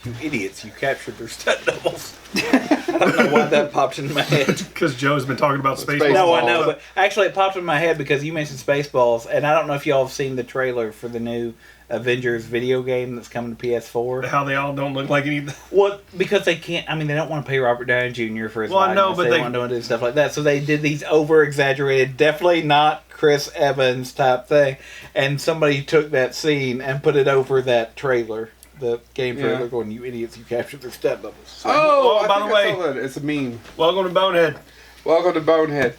You idiots, you captured their stunt doubles. I don't know why that popped into my head. Because Joe's been talking about Spaceballs. No, I know, but actually it popped in my head because you mentioned Spaceballs, and I don't know if y'all have seen the trailer for the new Avengers video game that's coming to PS4. How they all don't look like anything. Well, because they can't, I mean, they don't want to pay Robert Downey Jr. for his likeness. No, but they want to do stuff like that. So they did these over-exaggerated, definitely not Chris Evans type thing, and somebody took that scene and put it over that trailer. The game trailer going, you idiots, you captured their stunt doubles. So, by the way, it's a meme. Welcome to Bonehead. Welcome to Bonehead.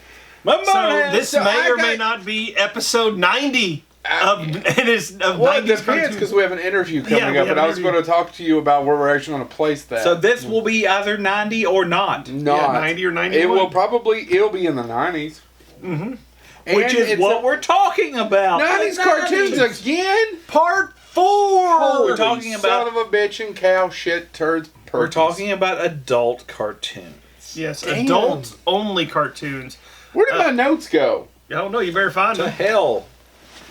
So this may or may not be episode 90 of it 90s depends because we have an interview coming up, and I was going to talk to you about where we're actually going to place that. So this will be either 90 or not. Not 90 or 91. It'll be in the 90s. Mm-hmm. Which is what we're talking about. 90s cartoons again? Part 4! We're talking about son of a bitch and cow shit turds. We're talking about adult cartoons. Yes, adult-only cartoons. Where did my notes go? I don't know. You better find To them. hell.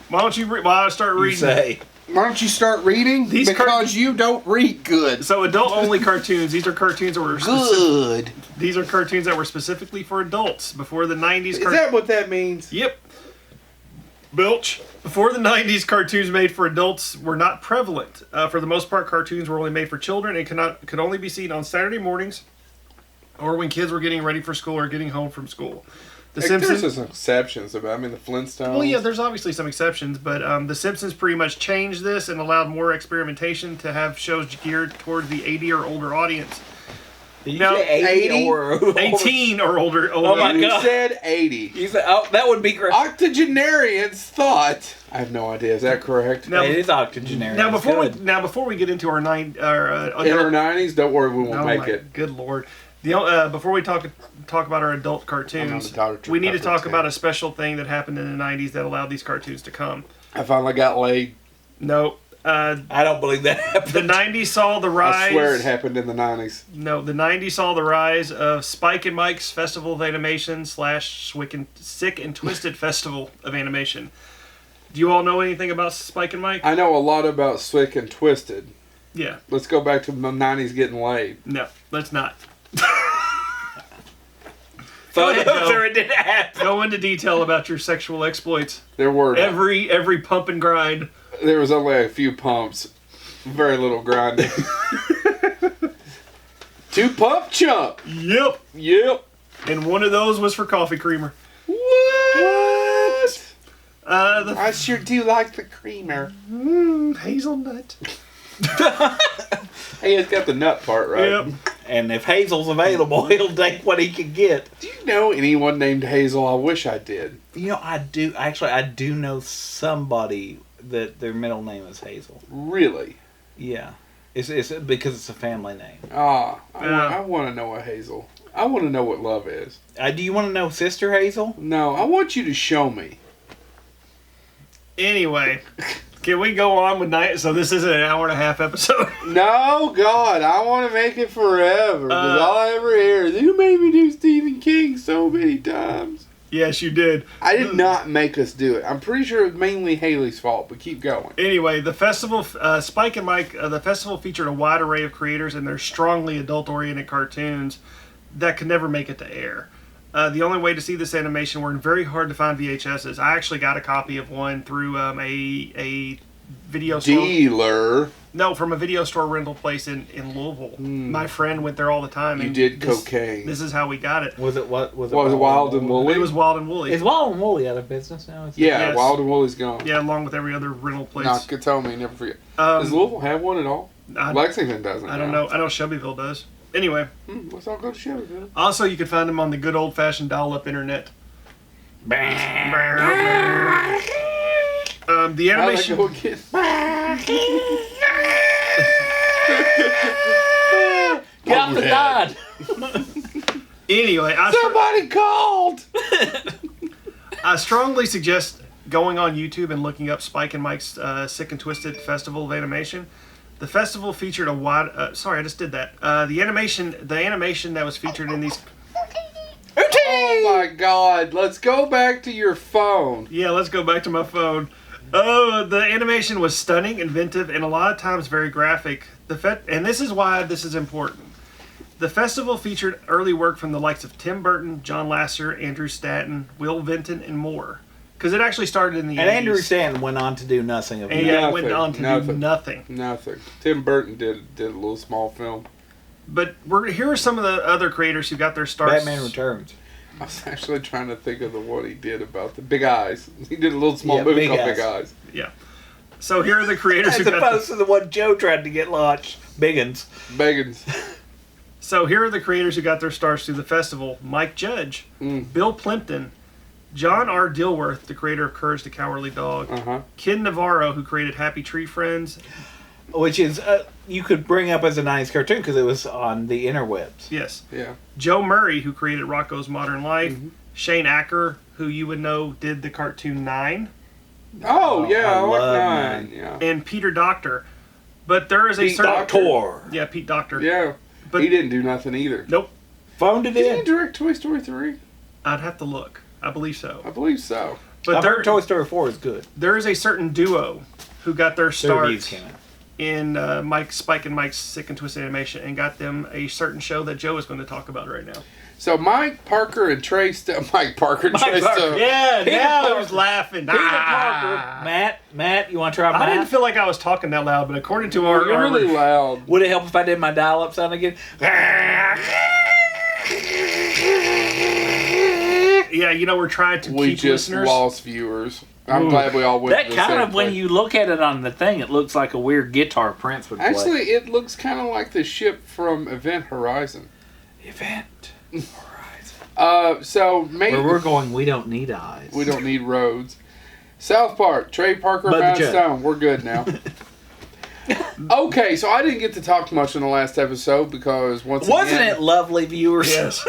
Why don't you why don't I start reading? Say. Why don't you start reading? Because you don't read good. So adult-only cartoons. These are cartoons that were good. These are cartoons that were specifically for adults before the 90s. Is that what that means? Yep. Bilch. Before the 90s, cartoons made for adults were not prevalent. For the most part, cartoons were only made for children and could only be seen on Saturday mornings or when kids were getting ready for school or getting home from school. The Simpsons. There's some exceptions about. The Flintstones. Well, yeah, there's obviously some exceptions, but The Simpsons pretty much changed this and allowed more experimentation to have shows geared toward the 80 or older audience. Did you say 80 or 18 or older. Oh my God. You said 80. You said, that would be great. Octogenarians thought. I have no idea. Is that correct? Now, it is octogenarian. Now before we get into our in our 90s, don't worry, we won't make it. Good Lord. Before we talk about our adult cartoons, we need to talk about a special thing that happened in the 90s that allowed these cartoons to come. I finally got laid. No. I don't believe that happened. The 90s saw the rise... I swear it happened in the 90s. No, the 90s saw the rise of Spike and Mike's Festival of Animation / Sick and Twisted Festival of Animation. Do you all know anything about Spike and Mike? I know a lot about Sick and Twisted. Yeah. Let's go back to the 90s getting laid. No, let's not. It didn't happen. Go into detail about your sexual exploits. There were every pump and grind. There was only a few pumps, very little grinding. 2 pump chump. Yep. And one of those was for coffee creamer. What? I sure do like the creamer. Hazelnut. Hey, it's got the nut part, right? Yep. And if Hazel's available, he'll take what he can get. Do you know anyone named Hazel? I wish I did. You know, I do. Actually, I do know somebody that their middle name is Hazel. Really? Yeah. It's because it's a family name. I want to know a Hazel. I want to know what love is. Do you want to know Sister Hazel? No, I want you to show me. Anyway, can we go on with night? So this isn't an hour and a half episode. No, God, I want to make it forever. Because all I ever hear is, you made me do Stephen King so many times. Yes, you did. I did not make us do it. I'm pretty sure it was mainly Haley's fault, but keep going. Anyway, the festival, Spike and Mike, the festival featured a wide array of creators and their strongly adult-oriented cartoons that could never make it to air. The only way to see this animation were in very hard-to-find VHSs. I actually got a copy of one through a video store. Dealer. No, from a video store rental place in Louisville. My friend went there all the time. You did cocaine. This is how we got it. Was it what? Was it Wild and Woolly? It was Wild and Woolly. Is Wild and Woolly out of business now? Yes. Wild and Woolly's gone. Yeah, along with every other rental place. No, tell me, never forget. Does Louisville have one at all? Lexington doesn't. I don't know. I know Shelbyville does. Anyway. Let's all go to Shelbyville. Also, you can find them on the good old-fashioned dial-up internet. The animation... Get off the dot! Anyway, somebody called! I strongly suggest going on YouTube and looking up Spike and Mike's Sick and Twisted Festival of Animation. The festival featured a wide... sorry, I just did that. The animation that was featured in these... Oh my God! Let's go back to your phone. Yeah, let's go back to my phone. The animation was stunning, inventive, and a lot of times very graphic. And this is why this is important. The festival featured early work from the likes of Tim Burton, John Lasseter, Andrew Stanton, Will Vinton, and more. Because it actually started in the 80s. And Andrew Stanton went on to do nothing of and that. went on to do nothing. Nothing. Tim Burton did a little small film. But here are some of the other creators who got their starts. Batman Returns. I was actually trying to think of the one he did about the Big Eyes. He did a little small movie called Big Eyes. Yeah. So here are the creators As opposed to the one Joe tried to get launched. Biggins. So here are the creators who got their starts through the festival. Mike Judge, Bill Plimpton, John R. Dilworth, the creator of Courage the Cowardly Dog, Ken Navarro, who created Happy Tree Friends. Which is, you could bring up as a 90s cartoon because it was on the interwebs. Yes. Yeah. Joe Murray, who created Rocko's Modern Life. Shane Acker, who you would know did the cartoon 9. Oh, yeah, I like 9. 9. Yeah. And Peter Docter. But there is a Pete certain... Docter. Yeah, Pete Docter. Yeah. But he didn't do nothing either. Nope. Phoned it in. Did he direct Toy Story 3? I'd have to look. I believe so. I believe so. But I've heard Toy Story 4 is good. There is a certain duo who got their Reviews start came out. in Spike and Mike's Sick and Twisted Animation and got them a certain show that Joe is going to talk about right now. So Mike Parker and Trey Mike Parker and Trey Stone. Yeah, Peter now Parker. I was laughing. Peter Parker. Matt, you want to try Matt? I didn't feel like I was talking that loud, but according to our... You're really loud. Would it help if I did my dial-up sound again? Yeah, you know, we're trying to We keep just listeners... lost viewers. I'm glad we all went That to the kind same of, when place. you look at it on the thing, it looks like a weird guitar Prince would play. Actually, it looks kind of like the ship from Event Horizon. Event Horizon. So maybe Where we're going, we don't need eyes. we don't need roads. South Park, Trey Parker, Bud the Matt Judge. Stone. We're good now. Okay, so I didn't get to talk much in the last episode because Wasn't it lovely, viewers? Yes.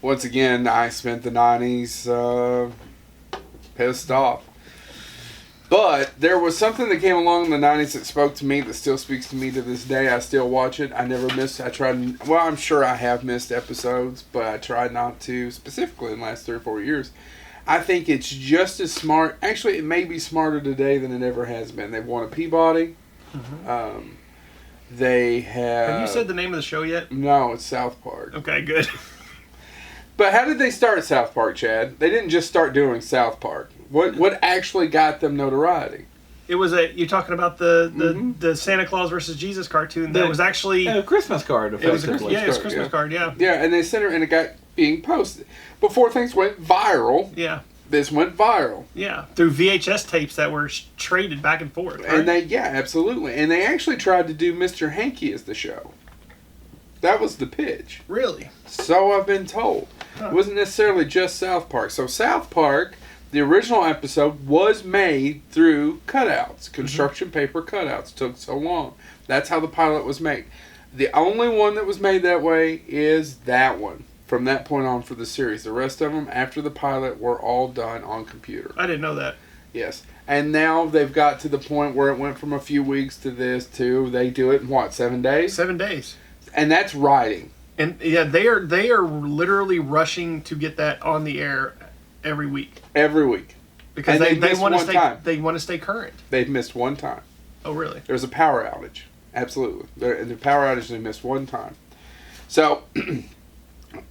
once again, I spent the 90s pissed off. But there was something that came along in the 90s that spoke to me, that still speaks to me to this day. I still watch it. I tried, well, I'm sure I have missed episodes, but I tried not to, specifically in the last 3 or 4 years. I think it's just as smart. Actually, it may be smarter today than it ever has been. They've won a Peabody. They have... Have you said the name of the show yet? No, it's South Park. Okay, good. But how did they start South Park, Chad? They didn't just start doing South Park. What actually got them notoriety? It was you're talking about the Santa Claus versus Jesus cartoon that was actually... A Christmas card, effectively. It was a Christmas card, yeah. Yeah, and they sent her, and it got being posted. Before things went viral, Yeah. this went viral. Yeah, through VHS tapes that were traded back and forth. Right? And absolutely. And they actually tried to do Mr. Hanky as the show. That was the pitch. Really? So I've been told. It wasn't necessarily just South Park. So South Park, the original episode, was made through cutouts. Construction paper cutouts. Took so long. That's how the pilot was made. The only one that was made that way is that one. From that point on for the series. The rest of them, after the pilot, were all done on computer. I didn't know that. Yes. And now they've got to the point where it went from a few weeks to this to they do it in what, 7 days? 7 days. And that's writing. And yeah, they are literally rushing to get that on the air every week. Every week. Because And they want to stay time. they want to stay current. They've missed one time. Oh, really? There was a power outage. Absolutely. The power outage, they missed one time. So,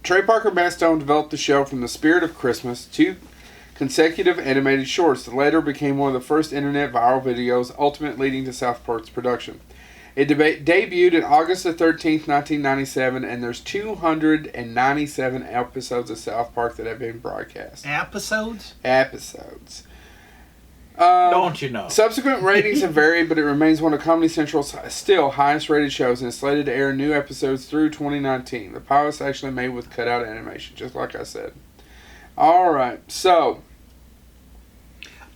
Trey Parker Matt Stone developed the show from the spirit of Christmas, 2 consecutive animated shorts that later became one of the first internet viral videos, ultimately leading to South Park's production. It debuted in August the 13th, 1997, and there's 297 episodes of South Park that have been broadcast. Episodes? Episodes. Don't you know? Subsequent ratings have varied, but it remains one of Comedy Central's still highest rated shows and is slated to air new episodes through 2019. The pilot's actually made with cutout animation, just like I said. Alright, so...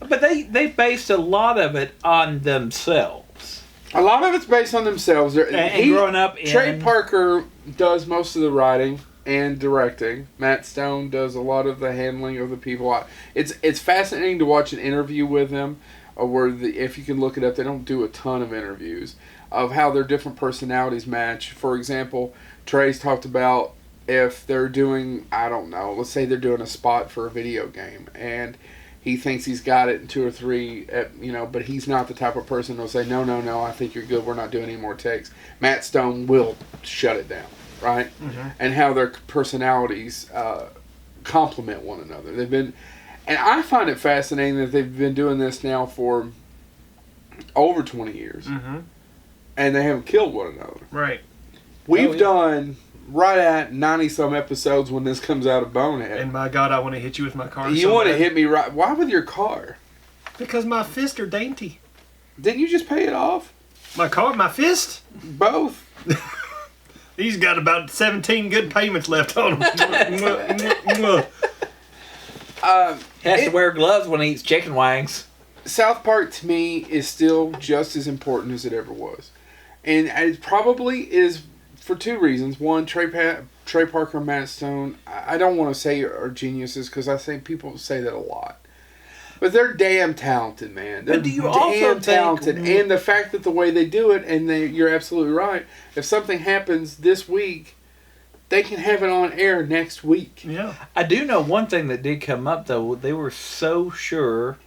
But they based a lot of it on themselves. A lot of it's based on themselves. And growing up in... Trey Parker does most of the writing and directing. Matt Stone does a lot of the handling of the people. It's fascinating to watch an interview with them, where if you can look it up, they don't do a ton of interviews, of how their different personalities match. For example, Trey's talked about if they're doing, I don't know, let's say they're doing a spot for a video game, and he thinks he's got it in 2 or 3, but he's not the type of person who'll say, no, I think you're good, we're not doing any more takes. Matt Stone will shut it down, right? Mm-hmm. And how their personalities complement one another. And I find it fascinating that they've been doing this now for over 20 years. Mm-hmm. And they haven't killed one another. Right. We've done right at 90-some episodes when this comes out of Bonehead. And my God, I want to hit you with my car. You want to hit me right... Why with your car? Because my fists are dainty. Didn't you just pay it off? My car? My fist? Both. He's got about 17 good payments left on him. Has to wear gloves when he eats chicken wings. South Park, to me, is still just as important as it ever was. And it probably is for 2 reasons. One, Trey Parker and Matt Stone, I don't want to say are geniuses, because I think people say that a lot. But they're damn talented, man. They're damn talented. And the fact that the way they do it, and you're absolutely right, if something happens this week, they can have it on air next week. Yeah. I do know one thing that did come up, though. They were so sure,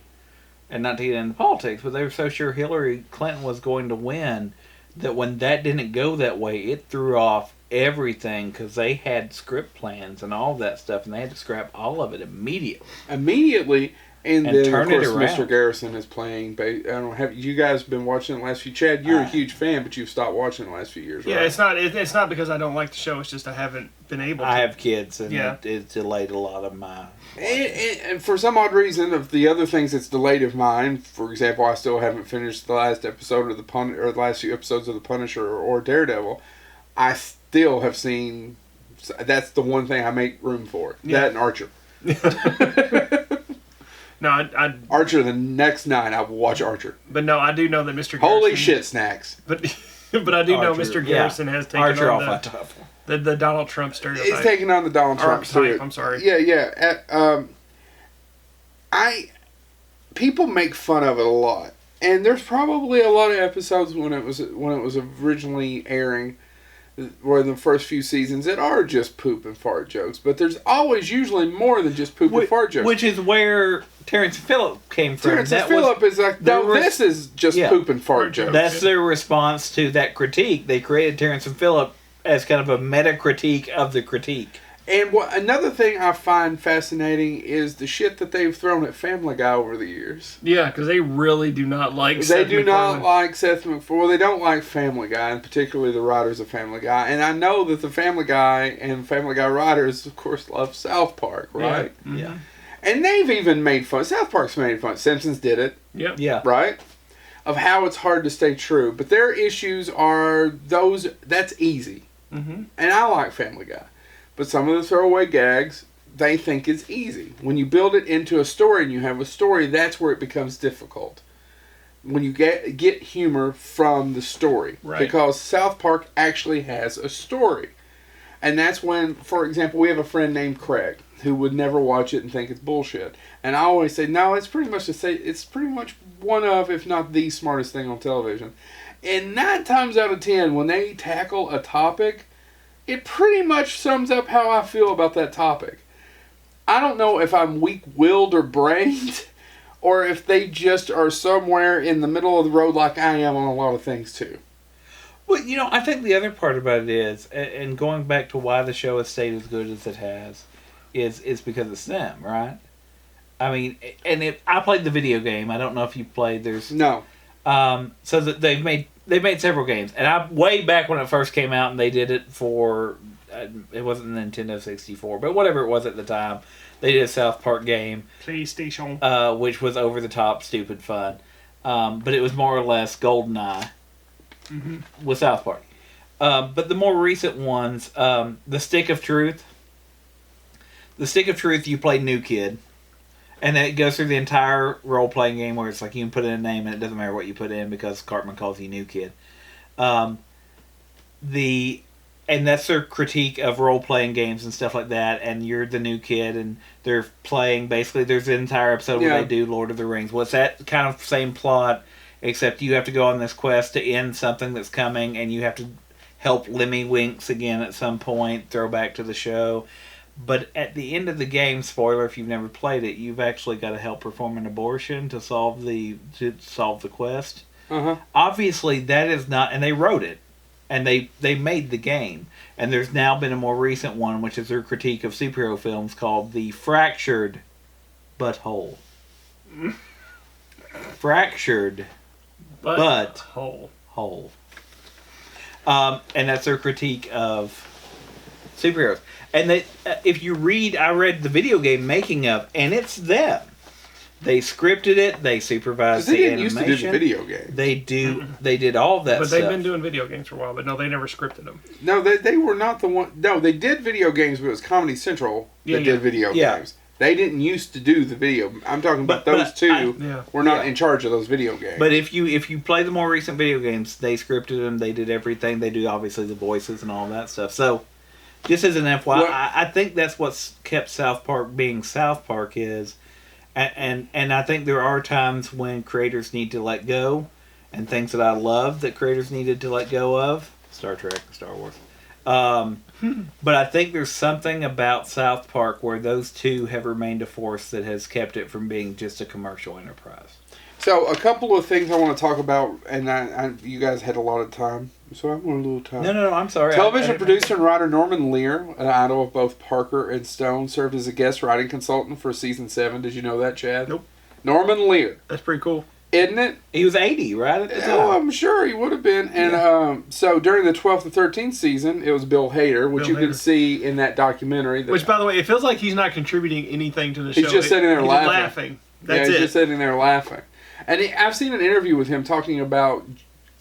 and not to get into politics, but they were so sure Hillary Clinton was going to win that when that didn't go that way, it threw off everything, because they had script plans and all that stuff, and they had to scrap all of it immediately. And then, turn of course, it around. Mr. Garrison is playing. I don't have you guys been watching the last few? Chad, you're a huge fan, but you've stopped watching the last few years, right? Yeah, it's not because I don't like the show. It's just I haven't been able to. I have kids, and yeah. It's delayed a lot of my... And for some odd reason, of the other things that's delayed of mine, for example, I still haven't finished the last episode of the last few episodes of The Punisher or Daredevil. I still have seen. That's the one thing I make room for. Yeah. That and Archer. No, Archer. The next night I will watch Archer. But no, I do know that Mr. Garrison... Holy shit, snacks! But I do know Mr. Garrison has taken Archer on the Donald Trump stereotype. He's taking on the Donald Trump stereotype. I'm sorry. Yeah. People make fun of it a lot, and there's probably a lot of episodes when it was originally airing, where in the first few seasons that are just poop and fart jokes. But there's always usually more than just poop and fart jokes. Which is where Terrence and Phillip came from. Terrence and Phillip is like, no, this is just poop and fart jokes. That's their response to that critique. They created Terrence and Phillip as kind of a meta critique of the critique. And another thing I find fascinating is the shit that they've thrown at Family Guy over the years. Yeah, because they really do not like Seth MacFarlane. They do not like Seth MacFarlane. They don't like Family Guy, and particularly the writers of Family Guy. And I know that the Family Guy and Family Guy writers, of course, love South Park, right? Yeah. Mm-hmm. Yeah. And they've even made fun. South Park's made fun. Simpsons did it. Yep. Yeah. Right? Of how it's hard to stay true. But their issues are those, that's easy. Mm-hmm. And I like Family Guy. But some of the throwaway gags, they think it's easy. When you build it into a story and you have a story, that's where it becomes difficult. When you get humor from the story. Right. Because South Park actually has a story. And that's when, for example, we have a friend named Craig who would never watch it and think it's bullshit. And I always say, no, it's pretty much one of, if not the smartest thing on television. And 9 times out of 10, when they tackle a topic, it pretty much sums up how I feel about that topic. I don't know if I'm weak-willed or brained, or if they just are somewhere in the middle of the road like I am on a lot of things too. Well, I think the other part about it is, and going back to why the show has stayed as good as it has, is because it's them, right? I mean, and if I played the video game, I don't know if you played. No. So that they've made several games, and way back when it first came out, and they did it for it wasn't the Nintendo 64, but whatever it was at the time, they did a South Park game, PlayStation, which was over the top, stupid fun, but it was more or less GoldenEye with South Park. But the more recent ones, the Stick of Truth. The Stick of Truth, you play New Kid. And it goes through the entire role-playing game where it's like you can put in a name and it doesn't matter what you put in because Cartman calls you New Kid. And that's their critique of role-playing games and stuff like that, and you're the new kid, and they're playing, basically, there's an entire episode where they do Lord of the Rings. Well, it's that kind of same plot, except you have to go on this quest to end something that's coming, and you have to help Lemmy Winks again at some point, throw back to the show. But at the end of the game, spoiler if you've never played it, you've actually got to help perform an abortion to solve the quest. Uh-huh. Obviously, that is not, and they wrote it, and they made the game. And there's now been a more recent one, which is their critique of superhero films, called The Fractured Butthole. Fractured Butthole. And that's their critique of superheroes. And they, if you read, I read the video game making of, and it's them. They scripted it. They supervised the animation. They didn't used to do the video game. They do. They did all that but stuff. They've been doing video games for a while, but no, they never scripted them. No, they were not the one. No, they did video games, but it was Comedy Central that did video games. They didn't used to do the video. I'm talking about those two were not in charge of those video games. But if you play the more recent video games, they scripted them. They did everything. They do obviously the voices and all that stuff. So, just as an FYI, I think that's what's kept South Park being South Park is. And I think there are times when creators need to let go, and things that I love that creators needed to let go of. Star Trek, Star Wars. But I think there's something about South Park where those two have remained a force that has kept it from being just a commercial enterprise. So, a couple of things I want to talk about, and you guys had a lot of time, so I want a little time. No, I'm sorry. Television producer and writer Norman Lear, an idol of both Parker and Stone, served as a guest writing consultant for season 7. Did you know that, Chad? Nope. Norman Lear. That's pretty cool. Isn't it? He was 80, right? At the time. Oh, I'm sure he would have been. And so during the 12th and 13th season, it was Bill Hader, which you can see in that documentary. Which, by the way, it feels like he's not contributing anything to the show. He's just sitting there laughing. That's he's just sitting there laughing. And I've seen an interview with him talking about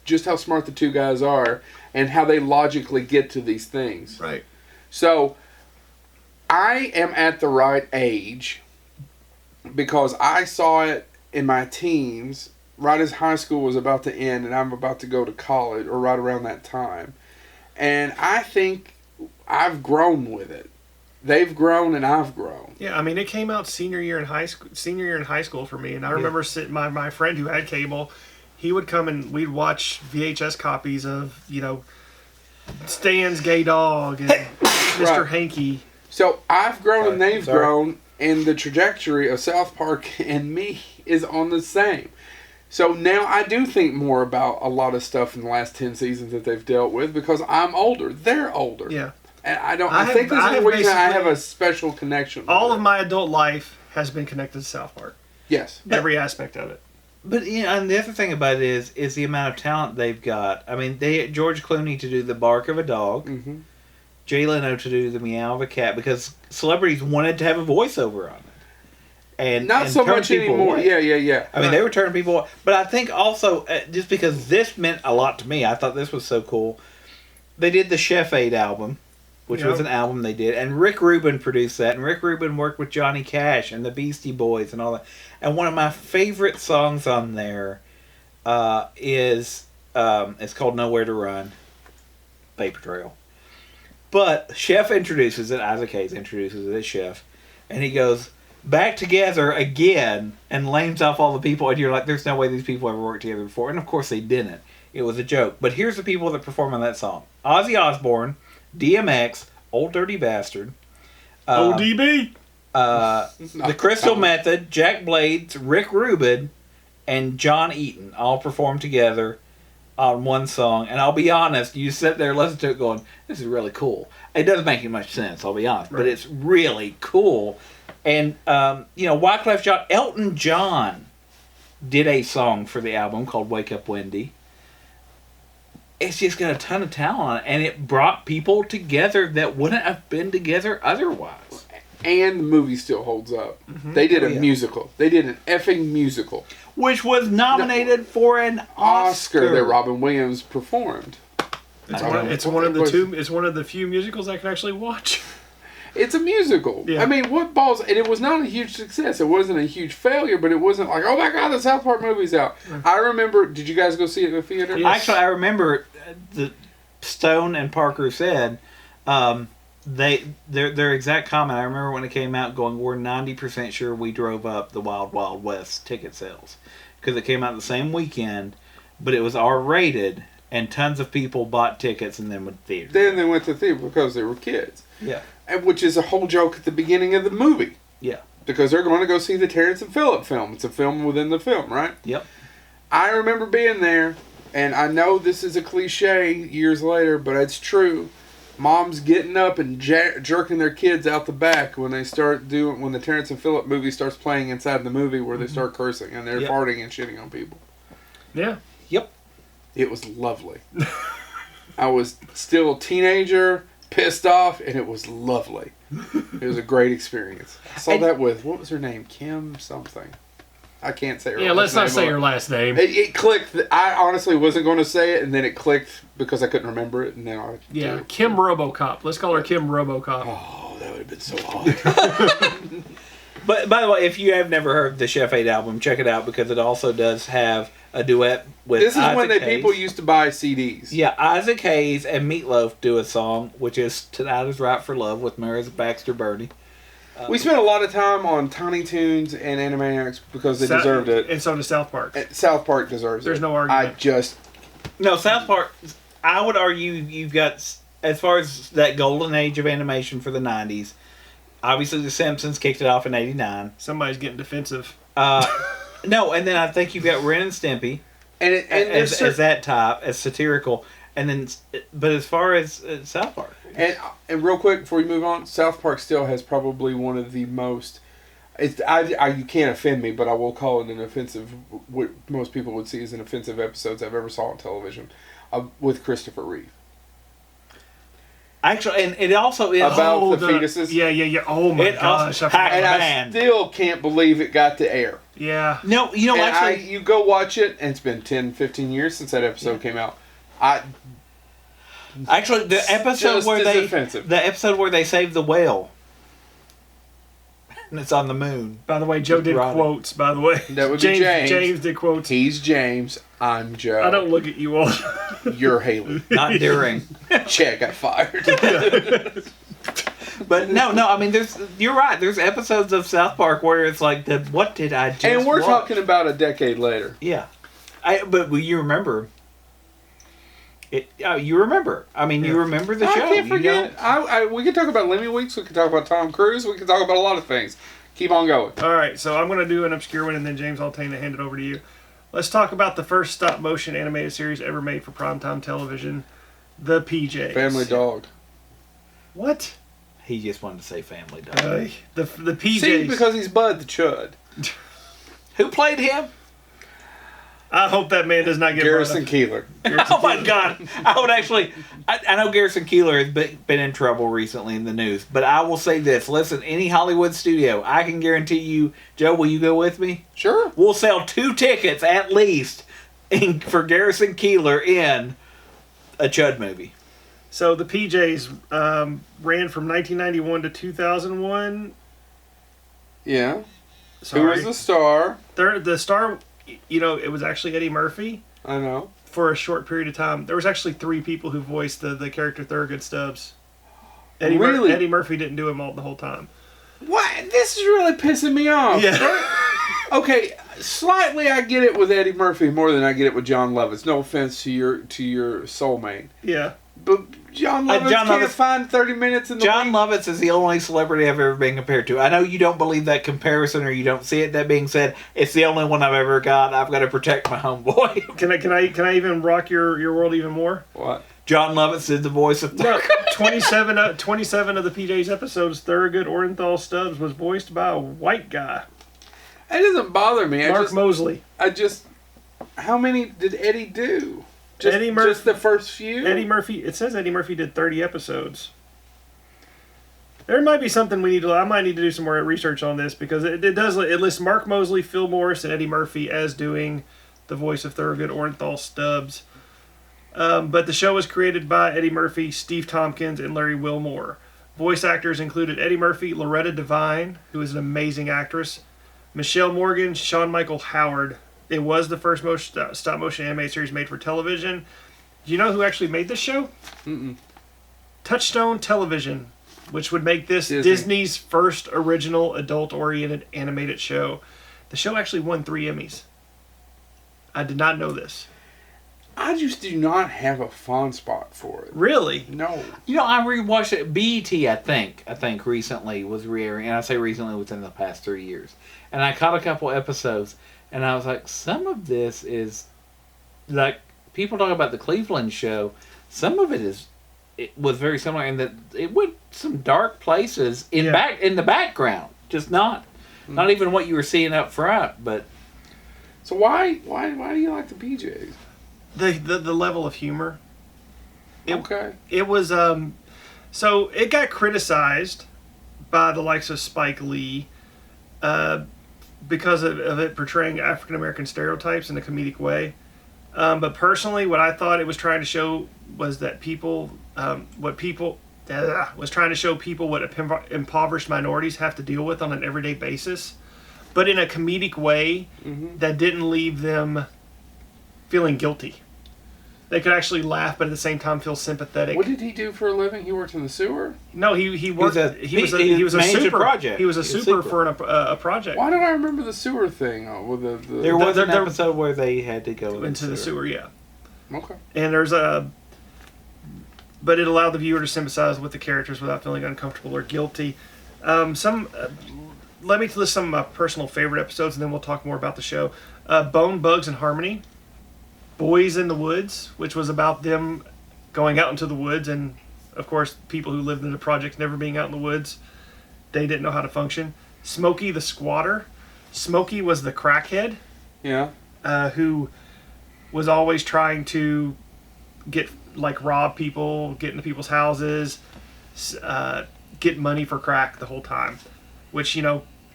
just how smart the two guys are and how they logically get to these things. Right. So, I am at the right age because I saw it in my teens, right as high school was about to end and I'm about to go to college, or right around that time. And I think I've grown with it. They've grown and I've grown. Yeah, I mean, it came out senior year in high school for me, and I remember sitting my friend who had cable, he would come and we'd watch VHS copies of, Stan's Gay Dog and Mr. Hanky. So I've grown and they've grown, and the trajectory of South Park and me is on the same. So now I do think more about a lot of stuff in the last 10 seasons that they've dealt with because I'm older. They're older. Yeah. And I think this is the reason I have a special connection. All of my adult life has been connected to South Park. Yes. Every aspect of it. But, and the other thing about it is the amount of talent they've got. I mean, they had George Clooney to do the bark of a dog. Mm-hmm. Jay Leno to do the meow of a cat because celebrities wanted to have a voiceover on it. And not so much anymore. Away. Yeah. I mean, they were turning people away. But I think also, just because this meant a lot to me, I thought this was so cool. They did the Chef Aid album, which was an album they did. And Rick Rubin produced that. And Rick Rubin worked with Johnny Cash and the Beastie Boys and all that. And one of my favorite songs on there is it's called Nowhere to Run, Paper Trail. But Chef introduces it, Isaac Hayes introduces it as Chef. And he goes, back together again, and lames off all the people. And you're like, there's no way these people ever worked together before. And of course they didn't. It was a joke. But here's the people that perform on that song. Ozzy Osbourne, DMX, Old Dirty Bastard, ODB, The Crystal Method, Jack Blades, Rick Rubin, and John Eaton all performed together on one song. And I'll be honest, you sit there and listen to it going, this is really cool. It doesn't make much sense, I'll be honest, but it's really cool. And, Wyclef Jean, Elton John did a song for the album called Wake Up Wendy. It's just got a ton of talent on it, and it brought people together that wouldn't have been together otherwise. And the movie still holds up. Mm-hmm. They did a musical. They did an effing musical. Which was nominated for an Oscar that Robin Williams performed. It's one of the few musicals I can actually watch. It's a musical. Yeah. I mean, what balls... And it was not a huge success. It wasn't a huge failure, but it wasn't like, oh my God, the South Park movie's out. Mm-hmm. I remember... Did you guys go see it in the theater? Yes. Actually, I remember the Stone and Parker said their exact comment. I remember when it came out going, we're 90% sure we drove up the Wild Wild West ticket sales. Because it came out the same weekend, but it was R-rated, and tons of people bought tickets and then went to theater. Then they went to theater because they were kids. Yeah. and which is a whole joke at the beginning of the movie. Yeah. Because they're going to go see the Terrence and Phillip film. It's a film within the film, right? Yep. I remember being there, and I know this is a cliche years later, but it's true. Moms getting up and jerking their kids out the back when they start doing, when the Terrence and Phillip movie starts playing inside the movie where they start cursing and they're farting and shitting on people. Yeah. Yep. It was lovely. I was still a teenager, pissed off, and it was lovely. It was a great experience. I saw that with, what was her name? Kim something. I can't say her last name. Yeah, let's not say her last name. It clicked. I honestly wasn't going to say it, and then it clicked because I couldn't remember it, and now Yeah, Kim RoboCop. Let's call her Kim RoboCop. Oh, that would have been so hard. But by the way, if you have never heard the Chef 8 album, check it out because it also does have a duet with This is Isaac when Hayes. people used to buy CDs. Yeah, Isaac Hayes and Meatloaf do a song, which is Tonight Is Right for Love with Marissa Baxter Birdie. We spent a lot of time on Tiny Toons and Animaniacs because they deserved it. And so does South Park. South Park deserves it. There's no argument. No, South Park, I would argue you've got, as far as that golden age of animation for the 90s, obviously The Simpsons kicked it off in 89. Somebody's getting defensive. No, and then I think you've got Ren and Stimpy as that type, as satirical. And then, but as far as South Park. And real quick, before we move on, South Park still has probably one of the most... you can't offend me, but I will call it an offensive... What most people would see as an offensive episodes I've ever saw on television with Christopher Reeve. Actually, and it also is... About the fetuses? Yeah. Oh my gosh. I still can't believe it got to air. Yeah. No, actually... you go watch it, and it's been 10, 15 years since that episode came out. Actually, the episode where they save the whale, and it's on the moon. By the way, Joe did quotes. By the way, that would be James. James did quotes. He's James. I'm Joe. I don't look at you all. You're Haley. Not during. Chad got fired. But no. I mean, you're right. There's episodes of South Park where it's like, what did I just? And we're watch? talking about a decade later. Yeah, but you remember. You remember. I mean, you remember the show. I can't forget. We can talk about Lemmy Weeks. We can talk about Tom Cruise. We can talk about a lot of things. Keep on going. All right, so I'm going to do an obscure one, and then James, I'll hand it over to you. Let's talk about the first stop-motion animated series ever made for primetime television, The PJs. Family Dog. What? He just wanted to say Family Dog. The PJs. See, because he's Bud the Chud. Who played him? I hope that man does not get Garrison Keillor. Oh my God! I would actually. I know Garrison Keillor has been in trouble recently in the news, but I will say this: listen, any Hollywood studio, I can guarantee you, Joe. Will you go with me? Sure. We'll sell 2 tickets at least for Garrison Keillor in a Chud movie. So the PJs ran from 1991 to 2001. Yeah. Sorry. Who was the star? The star. It was actually Eddie Murphy. I know. For a short period of time. There was actually 3 people who voiced the character Thurgood Stubbs. Eddie Murphy didn't do him the whole time. What? This is really pissing me off. Yeah. Okay, slightly I get it with Eddie Murphy more than I get it with John Lovitz. No offense to your soulmate. Yeah. But John Lovitz can't find 30 minutes in the John week. Lovitz is the only celebrity I've ever been compared to. I know you don't believe that comparison or you don't see it. That being said, it's the only one I've ever got. I've got to protect my homeboy. Can I even rock your world even more? What? John Lovitz did the voice of No, 27 of the PJ's episodes, Thurgood Orenthal Stubbs was voiced by a white guy. That doesn't bother me. Mark Mosley. How many did Eddie do? Just the first few? Eddie Murphy. It says Eddie Murphy did 30 episodes. There might be something I might need to do some more research on this because it lists Mark Mosley, Phil Morris, and Eddie Murphy as doing the voice of Thurgood Orenthal Stubbs. But the show was created by Eddie Murphy, Steve Tompkins, and Larry Wilmore. Voice actors included Eddie Murphy, Loretta Devine, who is an amazing actress, Michelle Morgan, Sean Michael Howard. It was the first stop-motion animated series made for television. Do you know who actually made this show? Mm-mm. Touchstone Television, which would make this Disney's first original adult-oriented animated show. The show actually won 3 Emmys. I did not know this. I just do not have a fond spot for it. Really? No. You know, I rewatched it. BET, I think recently was re-airing, and I say recently within the past 3 years. And I caught a couple episodes, and I was like, some of this is like people talk about the Cleveland show. Some of it was very similar in that it went some dark places in the background, just not even what you were seeing up front. But so why do you like the BJs? The level of humor. Okay. It was so it got criticized by the likes of Spike Lee because of it portraying African American stereotypes in a comedic way. But personally, what I thought it was trying to show was that was trying to show people what impoverished minorities have to deal with on an everyday basis, but in a comedic way that didn't leave them feeling guilty. They could actually laugh, but at the same time feel sympathetic. What did he do for a living? He worked in the sewer? No, he worked. He was a super project. He was a super for a project. Why don't I remember the sewer thing? There was an episode where they had to go into the sewer. Yeah. Okay. And but it allowed the viewer to sympathize with the characters without feeling uncomfortable or guilty. Let me list some of my personal favorite episodes, and then we'll talk more about the show. Bone, Bugs, and Harmony. Boys in the Woods, which was about them going out into the woods, and of course people who lived in the projects never being out in the woods, they didn't know how to function. Smokey the Squatter. Smokey was the crackhead, who was always trying to rob people, get into people's houses, get money for crack the whole time, which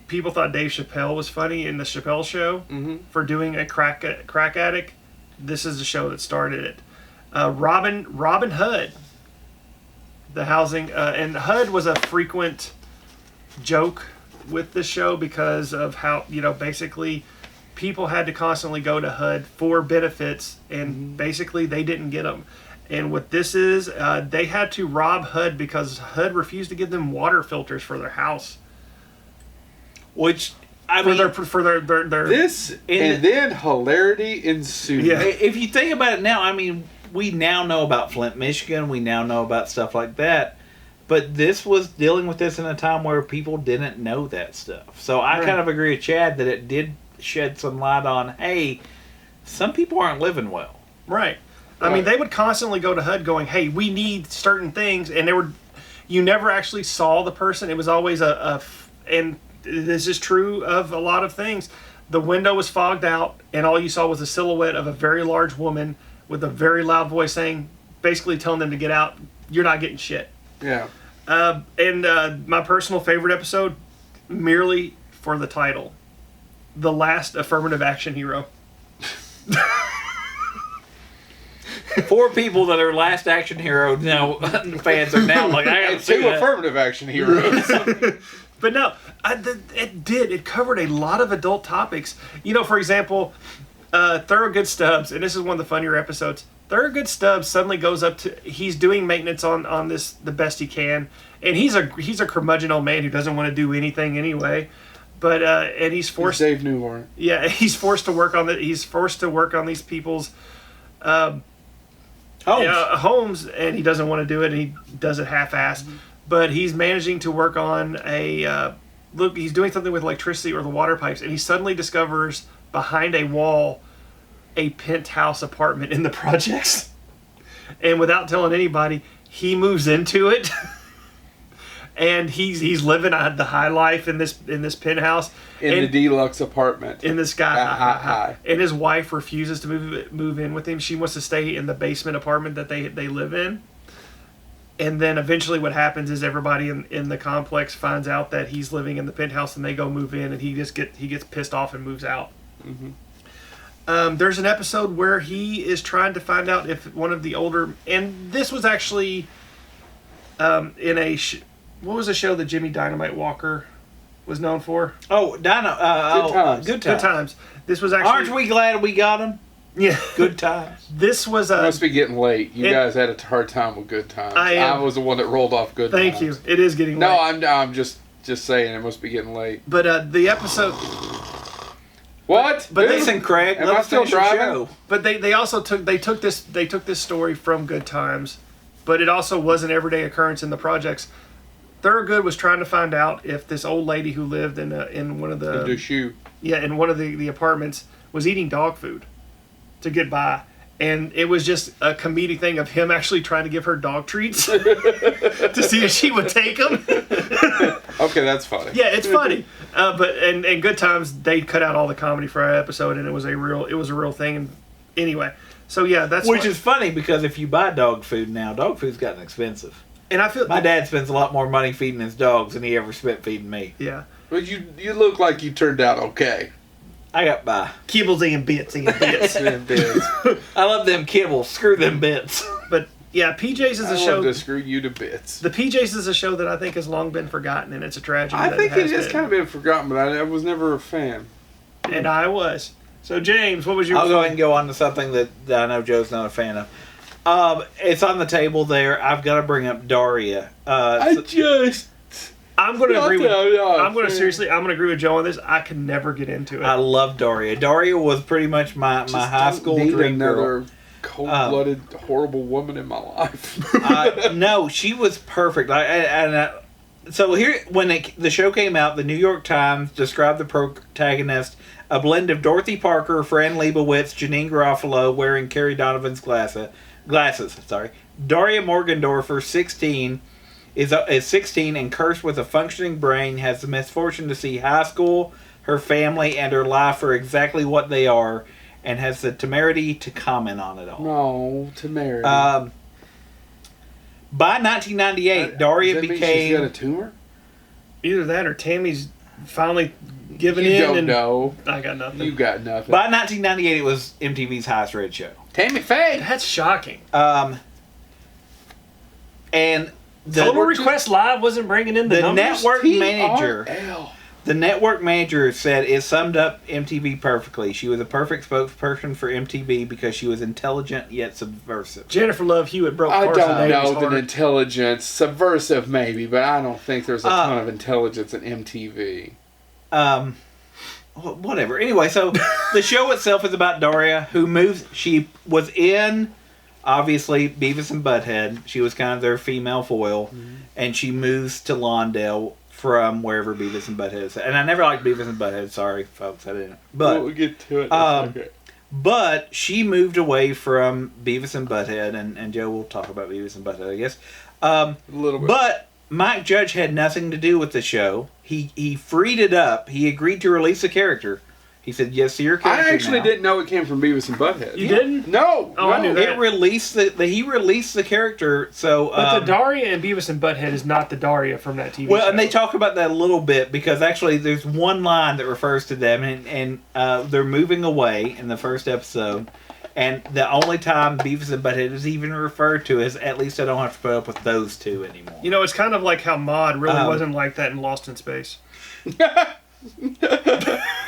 people thought Dave Chappelle was funny in the Chappelle Show for doing a crack addict. This is the show that started it. Robin Hood. The housing and HUD was a frequent joke with this show because of how basically people had to constantly go to HUD for benefits, and basically they didn't get them. And what this is, they had to rob HUD because HUD refused to give them water filters for their house. Which then hilarity ensued. Yeah. If you think about it now, we now know about Flint, Michigan. We now know about stuff like that. But this was dealing with this in a time where people didn't know that stuff. So I kind of agree with Chad that it did shed some light on, hey, some people aren't living well. Right. They would constantly go to HUD going, hey, we need certain things. And you never actually saw the person. It was always and this is true of a lot of things. The window was fogged out, and all you saw was a silhouette of a very large woman with a very loud voice basically telling them to get out. You're not getting shit. Yeah. And my personal favorite episode, merely for the title, The Last Affirmative Action Hero. 4 people that are Last Action Hero fans are now like, I gotta see 2 affirmative action heroes. But no, it covered a lot of adult topics. For example, Thorogood Stubbs, and this is one of the funnier episodes. Thorogood Stubbs suddenly goes up to, he's doing maintenance on this the best he can, and he's a curmudgeon old man who doesn't want to do anything anyway. But and he's forced. Dave Newhorn. Yeah, he's forced to work on these people's homes, and he doesn't want to do it, and he does it half-assed. But he's managing to work on he's doing something with electricity or the water pipes, and he suddenly discovers behind a wall a penthouse apartment in the projects. And without telling anybody, he moves into it. And he's living the high life in this penthouse. In the deluxe apartment. In the sky. And his wife refuses to move in with him. She wants to stay in the basement apartment that they live in. And then eventually what happens is everybody in the complex finds out that he's living in the penthouse, and they go move in, and he gets pissed off and moves out. There's an episode where he is trying to find out if one of the older, and this was actually in a what was the show that Jimmy Dynamite Walker was known for? Oh, Good Times. This was actually. Aren't we glad we got him? Yeah. Good Times. This was It must be getting late. You guys had a hard time with Good Times. I was the one that rolled off Good Times. Thank you. It is getting late. No, I'm just saying it must be getting late. But the episode. What? But Listen, Craig, Am let's I still finish your driving? show. But they also took this story from Good Times, but it also was an everyday occurrence in the projects. Thurgood was trying to find out if this old lady who lived in one of the in one of the apartments was eating dog food to get by. And it was just a comedic thing of him actually trying to give her dog treats to see if she would take them. Okay, that's funny. Yeah, it's funny. But in Good Times, they cut out all the comedy for our episode, and it was a real thing. And anyway, so yeah, Which is funny because if you buy dog food now, dog food's gotten expensive. And I feel my dad spends a lot more money feeding his dogs than he ever spent feeding me. Yeah. But you look like you turned out okay. I got by. Kibbles and bits and bits. I love them kibbles. Screw them bits. But yeah, PJs is a show. I love to screw you to bits. The PJs is a show that I think has long been forgotten, and it's a tragedy. I think it has been. kind of been forgotten, but I was never a fan. And I was. So James, what was your? I'll go ahead and go on to something that I know Joe's not a fan of. It's on the table there. I've got to bring up Daria. I'm going to agree with. I'm going to agree with Joe on this. I can never get into it. I love Daria. Daria was pretty much my high school dream girl. Cold-blooded, horrible woman in my life. No, she was perfect. So here, when the show came out, the New York Times described the protagonist a blend of Dorothy Parker, Fran Lebowitz, Janine Garofalo, wearing Carrie Donovan's glasses. Daria Morgendorfer, 16. Is 16 and cursed with a functioning brain, has the misfortune to see high school, her family, and her life for exactly what they are, and has the temerity to comment on it all. No, temerity. By 1998, Daria became... she's got a tumor? Either that or Tammy's finally given in. You don't know. I got nothing. You got nothing. By 1998, it was MTV's highest rated show. Tammy Faye! That's shocking. And... Total Request Live wasn't bringing in the numbers? Network manager. The network manager said it summed up MTV perfectly. She was a perfect spokesperson for MTV because she was intelligent yet subversive. Jennifer Love Hewitt broke I Carson don't Davis' know heart. that intelligence, subversive maybe, but I don't think there's a ton of intelligence in MTV. Whatever. Anyway, so the show itself is about Daria, who moves. She was in... Obviously, Beavis and Butthead. She was kind of their female foil. And she moves to Lawndale from wherever Beavis and Butthead is. And I never liked Beavis and Butthead. Sorry, folks, I didn't. But we'll get to it. But she moved away from Beavis and Butthead. And Joe will talk about Beavis and Butthead, I guess. A little bit. But Mike Judge had nothing to do with the show. He freed it up. He agreed to release the character. He said, yes, to your character I actually now. didn't know it came from Beavis and Butthead. You didn't? No. Oh, I knew that. It released he released the character, so... But the Daria and Beavis and Butthead is not the Daria from that TV show. Well, and they talk about that a little bit, because actually there's one line that refers to them, and they're moving away in the first episode, and the only time Beavis and Butthead is even referred to is, at least I don't have to put up with those two anymore. You know, it's kind of like how Maude really wasn't like that in Lost in Space.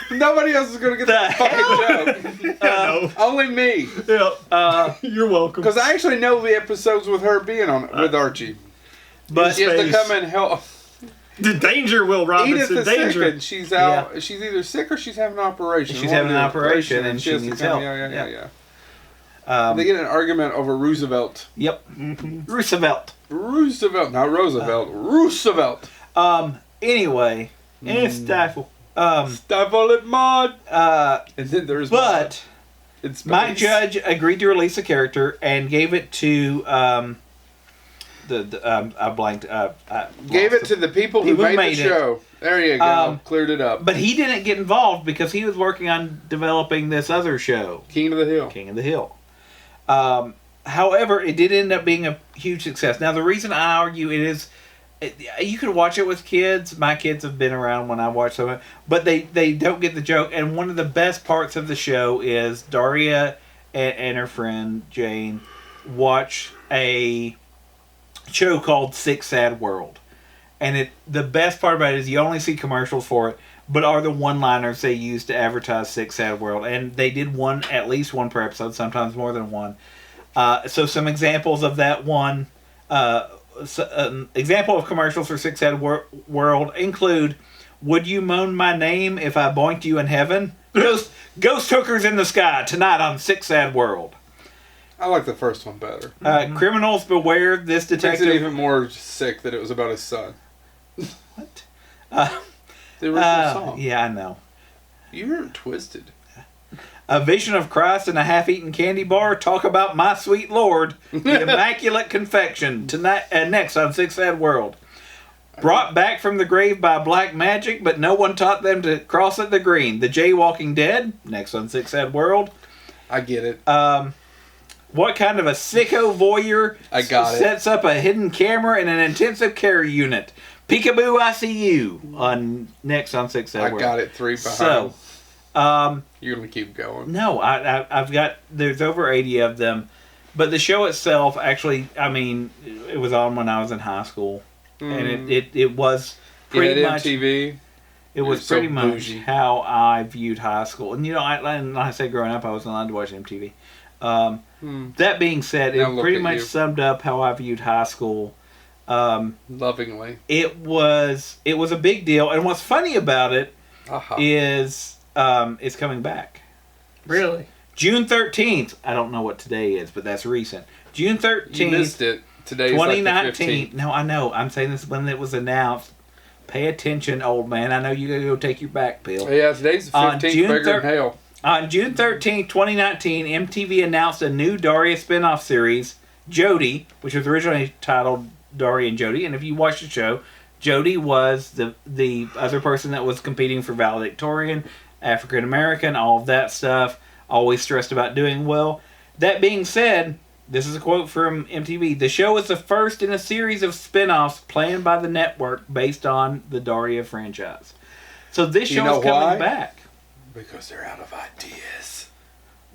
Nobody else is going to get that fucking joke. Only me. Yeah. You're welcome. Because I actually know the episodes with her being on it, with Archie. But she has to come and help. The danger, Will Robinson. Edith is Danger. sick and she's out. Yeah. She's either sick or she's having an operation. She's having an operation and she needs help. Yeah. They get in an argument over Roosevelt. Yep. Mm-hmm. Roosevelt, not Roosevelt. Roosevelt. Anyway, and Stifle. Stifle it, Maud. And then there's but Mike Judge agreed to release the character and gave it to I blanked. Gave it to the people who made the show. There you go. Cleared it up. But he didn't get involved because he was working on developing this other show, King of the Hill. However, it did end up being a huge success. Now, the reason I argue it is, you could watch it with kids. My kids have been around when I watch some of it, but they don't get the joke. And one of the best parts of the show is Daria and her friend Jane watch a show called Sick Sad World. And the best part about it is you only see commercials for it, but are the one-liners they use to advertise Sick Sad World. And they did at least one per episode, sometimes more than one. So some examples of that one... an example of commercials for Sick Sad World include, "Would you moan my name if I boinked you in heaven?" Ghost Hookers in the Sky, tonight on Sick Sad World. I like the first one better. Criminals Beware, this Makes detective... it even more sick that it was about his son. What? The original song. Yeah, I know. You heard Twisted. A Vision of Christ in a Half-Eaten Candy Bar. Talk about My Sweet Lord. The Immaculate Confection. Tonight and next on Sick Sad World. Brought back from the grave by black magic, but no one taught them to cross at the green. The Jaywalking Dead. Next on Sick Sad World. I get it. What kind of a sicko voyeur sets up a hidden camera in an intensive care unit? Peekaboo, I see you. Next on Sick Sad World. I got it 3 behind. So, you're going to keep going. no, I've got, there's over 80 of them. But the show itself, actually, I mean, it was on when I was in high school. And it was pretty much... MTV? It was pretty much how I viewed high school. And, when I say growing up, I wasn't allowed to watch MTV. That being said, it pretty much summed up how I viewed high school. Lovingly. It was a big deal. And what's funny about it is it's coming back. Really? June 13th. I don't know what today is, but that's recent. June 13th. You missed it. Today's 2019. Like the 15th. No, I know. I'm saying this when it was announced. Pay attention, old man. I know you gotta go take your back pill. Yeah, today's the 15th. Bigger than hell. On June 13th, 2019, MTV announced a new Daria spin-off series, Jody, which was originally titled Daria and Jody. And if you watch the show, Jody was the other person that was competing for valedictorian, African American, all of that stuff. Always stressed about doing well. That being said, this is a quote from MTV. The show is the first in a series of spin-offs planned by the network based on the Daria franchise. So this show is coming back. Because they're out of ideas.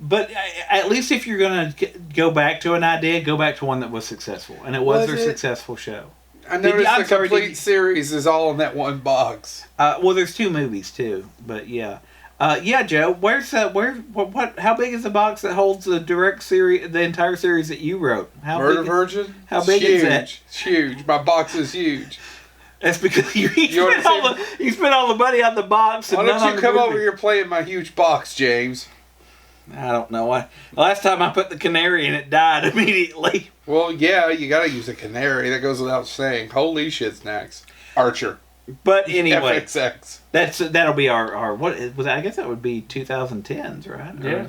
But at least if you're going to go back to an idea, go back to one that was successful. And it was their successful show. I noticed the complete series is all in that one box. Well, there's 2 movies too, but yeah. Yeah, Joe. How big is the box that holds the direct series, the entire series that you wrote? Murder Virgin. How big is that? It's huge. My box is huge. That's because you spent all the money on the box. Why don't you come over here playing my huge box, James? I don't know. The last time I put the canary in, it died immediately. Well, yeah, you got to use a canary. That goes without saying. Holy shit, snacks. Archer. But anyway, FXX. That'll be our what was that? I guess that would be 2010s, right? Yeah.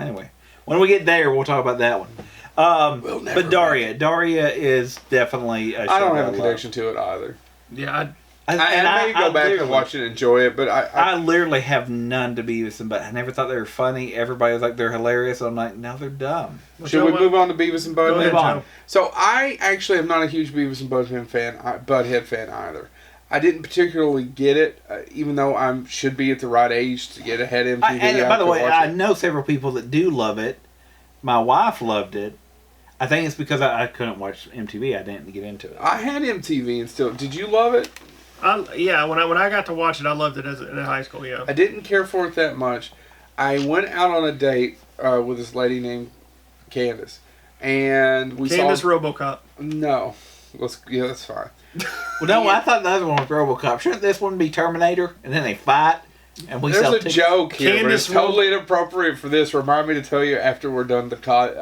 Anyway, when we get there, we'll talk about that one. But Daria is definitely a show I don't have a connection to it either. Yeah, I may go back and watch it and enjoy it, but I literally have none to Beavis and Butthead. I never thought they were funny. Everybody was like, they're hilarious. I'm like, no, they're dumb. Should we move on to Beavis and Butthead? Move on. So I actually am not a huge Beavis and Butthead fan either. I didn't particularly get it, even though I should be at the right age to get ahead of MTV. And by the way, I know several people that do love it. My wife loved it. I think it's because I couldn't watch MTV. I didn't get into it. I had MTV and still. Did you love it? Yeah. When I got to watch it, I loved it in high school. Yeah. I didn't care for it that much. I went out on a date with this lady named Candace, and we Candace saw RoboCop. No, that's fine. Well, no, I thought the other one was RoboCop. Shouldn't this one be Terminator? And then they fight, and we sell tickets? There's a joke here, but it's Candace totally inappropriate for this. Remind me to tell you after we're done the casting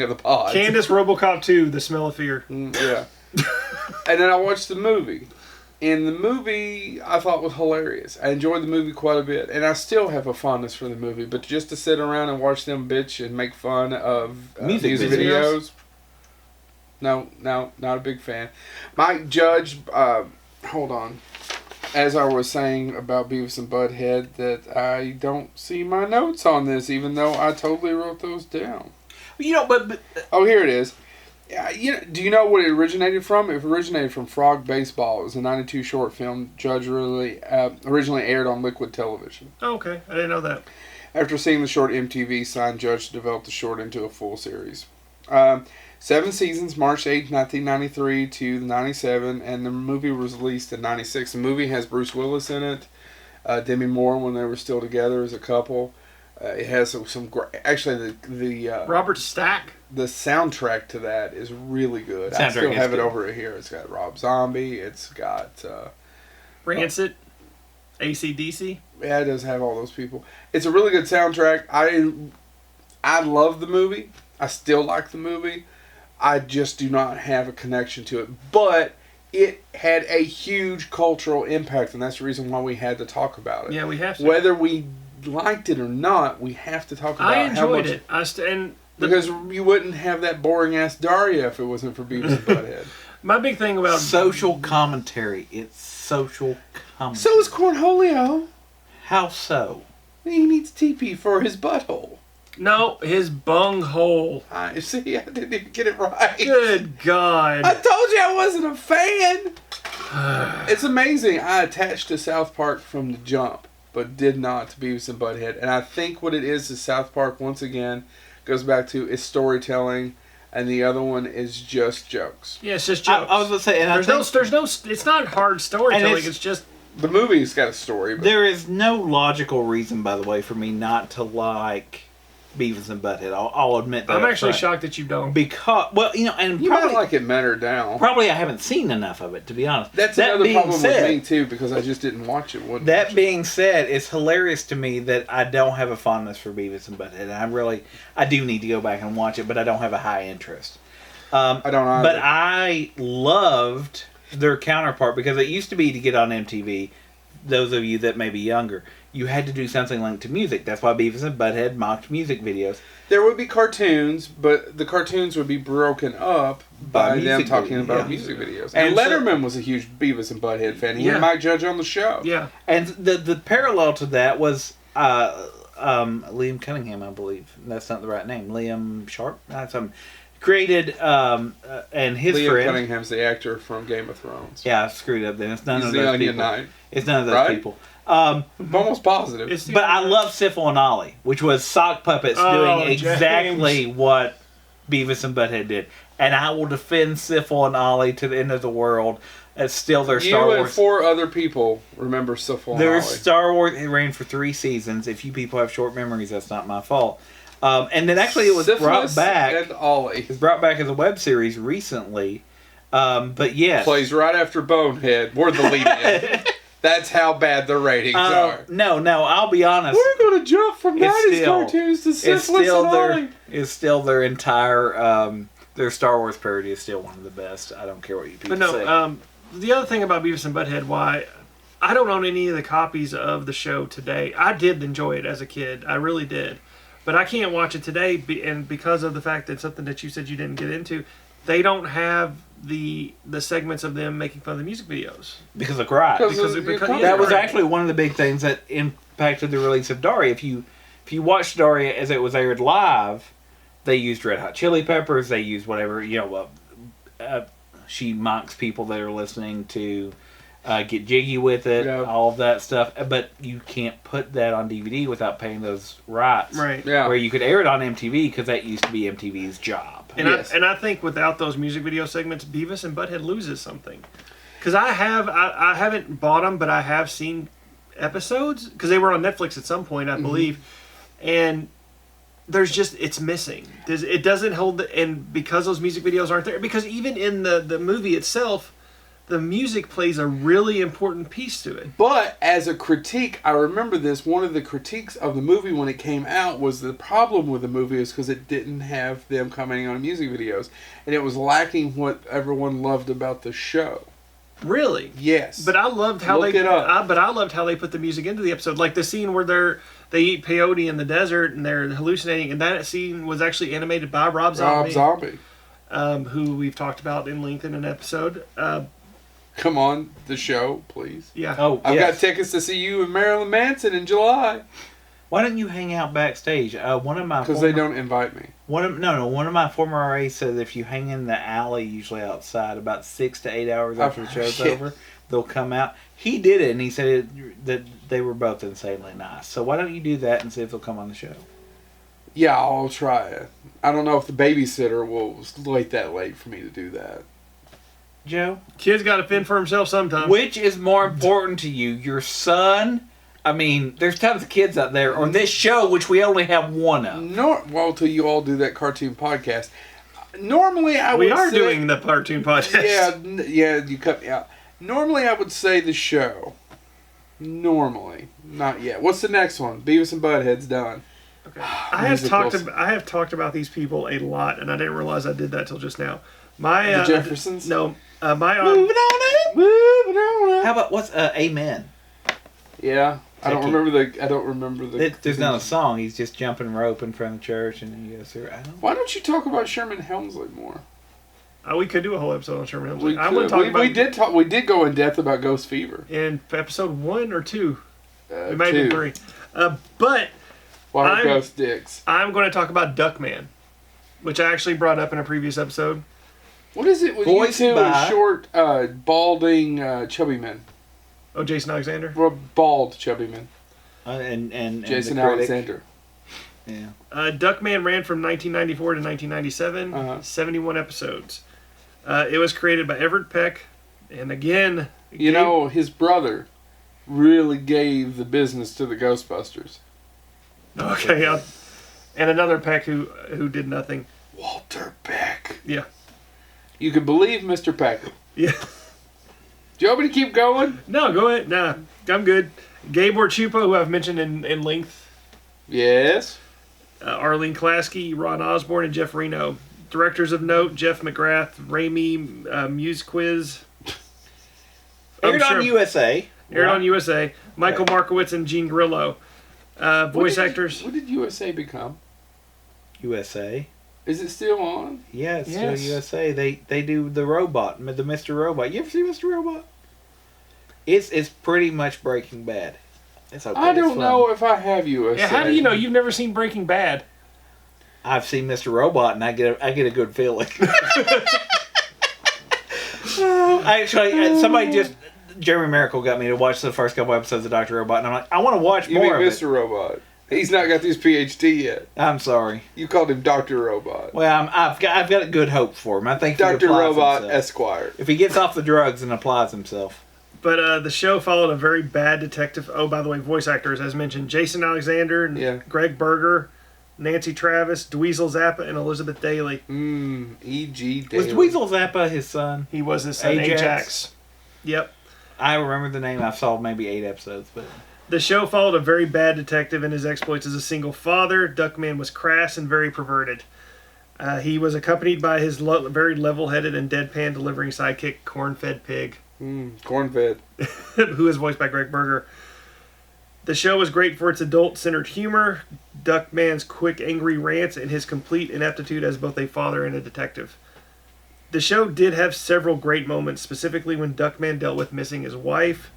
of the pod. Candace RoboCop 2, The Smell of Fear. Yeah. And then I watched the movie. And the movie I thought was hilarious. I enjoyed the movie quite a bit. And I still have a fondness for the movie. But just to sit around and watch them bitch and make fun of music videos. No, not a big fan. Mike Judge, hold on. As I was saying about Beavis and Butthead, that I don't see my notes on this, even though I totally wrote those down. But oh, here it is. Do you know what it originated from? It originated from Frog Baseball. It was a '92 short film Judge originally aired on Liquid Television. Oh, okay. I didn't know that. After seeing the short, MTV signed Judge to develop the short into a full series. 7 seasons, March 8, 1993 to 97, and the movie was released in 96. The movie has Bruce Willis in it, Demi Moore when they were still together as a couple. It has some great... Actually, the Robert Stack? The soundtrack to that is really good. I still have it over here. It's got Rob Zombie. It's got... Rancid? AC/DC. Yeah, it does have all those people. It's a really good soundtrack. I love the movie. I still like the movie. I just do not have a connection to it. But it had a huge cultural impact, and that's the reason why we had to talk about it. Yeah, we have to. Whether we liked it or not, we have to talk about I how much... enjoyed it. Because you wouldn't have that boring-ass Daria if it wasn't for Beavis and Butthead. My big thing about... Social commentary. It's social commentary. So is Cornholio. How so? He needs TP for his butthole. No, his bunghole. See, I didn't even get it right. Good God. I told you I wasn't a fan. It's amazing. I attached to South Park from the jump, but did not to Beavis and Butthead. And I think what it is South Park, once again, goes back to is storytelling, and the other one is just jokes. Yeah, it's just jokes. I was going to say, and there's no, it's not hard storytelling, it's just... The movie's got a story. But there is no logical reason, by the way, for me not to like Beavis and Butthead. I'll admit that. I'm actually shocked that you don't. Because, well, and you probably might like it men or down. Probably I haven't seen enough of it, to be honest. That's another problem with me, too, because I just didn't watch it. That being said, it's hilarious to me that I don't have a fondness for Beavis and Butthead. And I do need to go back and watch it, but I don't have a high interest. I don't either. But I loved their counterpart, because it used to be to get on MTV, those of you that may be younger, you had to do something linked to music. That's why Beavis and Butthead mocked music videos. There would be cartoons, but the cartoons would be broken up by them talking about music videos. And Letterman was a huge Beavis and Butthead fan. He had Mike Judge on the show. Yeah. And the parallel to that was Liam Cunningham, I believe. That's not the right name. Liam Sharp? Created and his Liam friend. Cunningham's the actor from Game of Thrones. Yeah, I screwed up then. It's none He's of the those Onion people. Knight. It's none of those Right? people. I'm almost positive. But I love Syphil and Ollie, which was sock puppets doing exactly what Beavis and Butthead did. And I will defend Syphil and Ollie to the end of the world. It's still their Star Wars. You and 4 other people remember Syphil and Ollie. Their Star Wars, it ran for 3 seasons. If you people have short memories, that's not my fault. And then actually it was brought back. And Ollie. It was brought back as a web series recently. But yes. Plays right after Bonehead. We're the lead-in. That's how bad the ratings are. No, I'll be honest. We're going to jump from 90's cartoons to Syphilis and Ollie. It's still their entire, their Star Wars parody is still one of the best. I don't care what you people say. The other thing about Beavis and Butthead, why I don't own any of the copies of the show today. I did enjoy it as a kid. I really did. But I can't watch it today, and because of the fact that something that you said you didn't get into, they don't have the segments of them making fun of the music videos. Because of Cry. That was actually one of the big things that impacted the release of Daria. If you watched Daria as it was aired live, they used Red Hot Chili Peppers, they used whatever, she mocks people that are listening to Get Jiggy With It, all of that stuff. But you can't put that on DVD without paying those rights. Right. Yeah. Where you could air it on MTV, because that used to be MTV's job. And I think without those music video segments, Beavis and Butthead loses something. Because I haven't bought them, but I have seen episodes, because they were on Netflix at some point, I believe. And there's it's missing. It doesn't hold, and because those music videos aren't there, because even in the movie itself, the music plays a really important piece to it. But as a critique, I remember this, one of the critiques of the movie when it came out was the problem with the movie is because it didn't have them commenting on music videos. And it was lacking what everyone loved about the show. Really? Yes. But I loved how I loved how they put the music into the episode. Like the scene where they eat peyote in the desert and they're hallucinating, and that scene was actually animated by Rob Zombie. Who we've talked about in length in an episode. Come on the show, please. Yeah. Oh, I've got tickets to see you and Marilyn Manson in July. Why don't you hang out backstage? Because they don't invite me. One of my former RAs said if you hang in the alley, usually outside, about 6 to 8 hours after the show's over, they'll come out. He did it, and he said that they were both insanely nice. So why don't you do that and see if they'll come on the show? Yeah, I'll try it. I don't know if the babysitter will wait that late for me to do that. Joe? Kid's got to fend for himself sometimes. Which is more important to you, your son? I mean, there's tons of kids out there, or this show, which we only have one of. Well, till you all do that cartoon podcast. Normally, we are doing the cartoon podcast. Yeah, you cut me out. Normally, I would say the show. Normally. Not yet. What's the next one? Beavis and Butthead's done. Okay. I have talked about these people a lot, and I didn't realize I did that till just now. The Jeffersons? No. Moving on. How about what's Amen? Yeah. I don't remember the. There's not a song. He's just jumping rope in front of the church, and he goes through. Why don't you talk about Sherman Hemsley more? We could do a whole episode on Sherman Hemsley. We did go in depth about Ghost Fever in episode 1 or 2. It might have been 3. But Why are ghost dicks? I'm going to talk about Duckman, which I actually brought up in a previous episode. What is it with you two and short, balding, chubby men? Oh, Jason Alexander? Well, bald, chubby men. And Jason Alexander. Yeah. Duckman ran from 1994 to 1997, 71 episodes. It was created by Everett Peck, and again... his brother really gave the business to the Ghostbusters. Okay, and another Peck who did nothing. Walter Peck. Yeah. You can believe Mr. Peck. Yeah. Do you want me to keep going? No, go ahead. Nah, I'm good. Gabor Chupa, who I've mentioned in length. Yes. Arlene Klasky, Ron Osborne, and Jeff Reno. Directors of note: Jeff McGrath, Raimi Musequiz. Aired on USA. Aired on USA. Michael Markowitz and Gene Grillo. Voice actors. What did USA become? USA. Is it still on? Yeah, it's still USA. They do the robot, the Mr. Robot. You ever see Mr. Robot? It's pretty much Breaking Bad. It's okay. I don't know if I have USA. Yeah, how do you know you've never seen Breaking Bad? I've seen Mr. Robot, and I get a good feeling. Jeremy Miracle got me to watch the first couple episodes of Dr. Robot, and I'm like, I want to watch more of Mr. Robot. He's not got his PhD yet. I'm sorry. You called him Dr. Robot. Well, I've got a good hope for him. I think Dr. Robot Esquire. If he gets off the drugs and applies himself. But the show followed a very bad detective. Oh, by the way, voice actors, as mentioned, Jason Alexander, Greg Berger, Nancy Travis, Dweezil Zappa, and Elizabeth Daly. E.G. Daly. Was Dweezil Zappa his son? He was his son, Ajax. Yep. I remember the name. I saw maybe 8 episodes, but... The show followed a very bad detective and his exploits as a single father. Duckman was crass and very perverted. He was accompanied by his very level-headed and deadpan delivering sidekick, Corn-Fed Pig. Corn-Fed. Who is voiced by Greg Berger. The show was great for its adult-centered humor, Duckman's quick, angry rants, and his complete ineptitude as both a father and a detective. The show did have several great moments, specifically when Duckman dealt with missing his wife.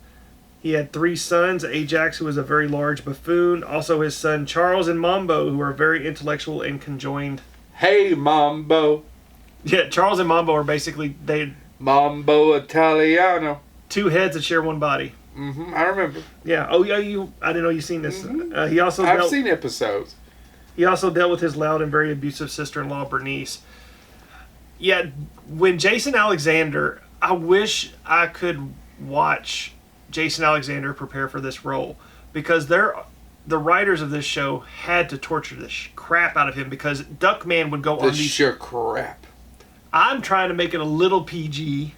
He had 3 sons, Ajax, who was a very large buffoon, also his son Charles and Mambo, who are very intellectual and conjoined. Hey, Mambo. Yeah, Charles and Mambo are basically... Mambo Italiano. 2 heads that share one body. I remember. Yeah. Oh, yeah. I didn't know you've seen this. I've seen episodes. He also dealt with his loud and very abusive sister-in-law, Bernice. Yeah, when Jason Alexander... I wish I could watch Jason Alexander prepare for this role, because the writers of this show had to torture the crap out of him, because Duckman would go on these... sheer crap. I'm trying to make it a little PG.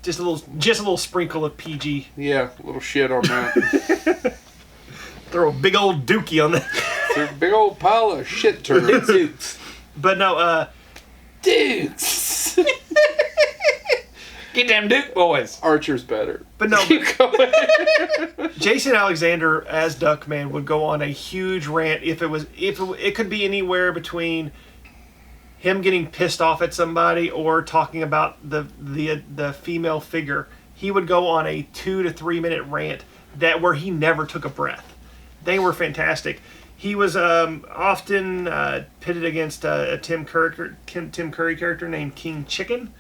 Just a little sprinkle of PG. Yeah, a little shit on that. Throw a big old dookie on that. Throw a big old pile of shit turds. Dukes. But no, Dukes. Get them Duke boys. Archer's better. But no. Jason Alexander as Duckman would go on a huge rant if it could be anywhere between him getting pissed off at somebody or talking about the female figure. He would go on a 2 to 3 minute rant where he never took a breath. They were fantastic. He was often pitted against a Tim Curry character named King Chicken.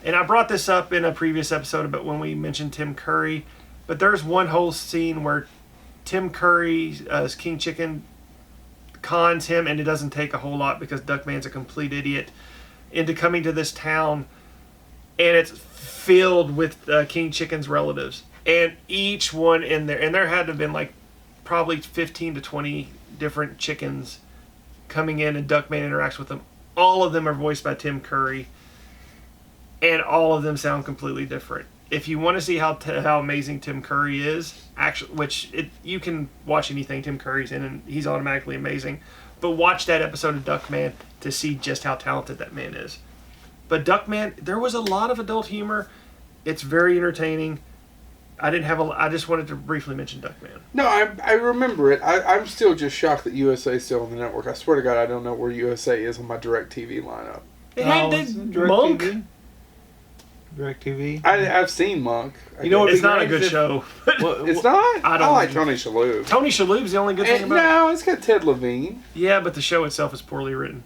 And I brought this up in a previous episode about when we mentioned Tim Curry. But there's one whole scene where Tim Curry as King Chicken cons him, and it doesn't take a whole lot because Duckman's a complete idiot, into coming to this town, and it's filled with King Chicken's relatives. And each one in there, and there had to have been like probably 15 to 20 different chickens coming in, and Duckman interacts with them. All of them are voiced by Tim Curry, and all of them sound completely different. if you want to see how amazing Tim Curry is, actually, you can watch anything Tim Curry's in and he's automatically amazing. But watch that episode of Duckman to see just how talented that man is. But Duckman, there was a lot of adult humor. It's very entertaining. I just wanted to briefly mention Duckman. No, I remember it. I'm still just shocked that USA is still on the network. I swear to God, I don't know where USA is on my DirecTV lineup. It had Monk. DirecTV. I've seen Monk. You know what? It's not a good show. It's not? I like Tony Shalhoub. Tony Shalhoub's the only good thing about it. No, it's got Ted Levine. Yeah, but the show itself is poorly written.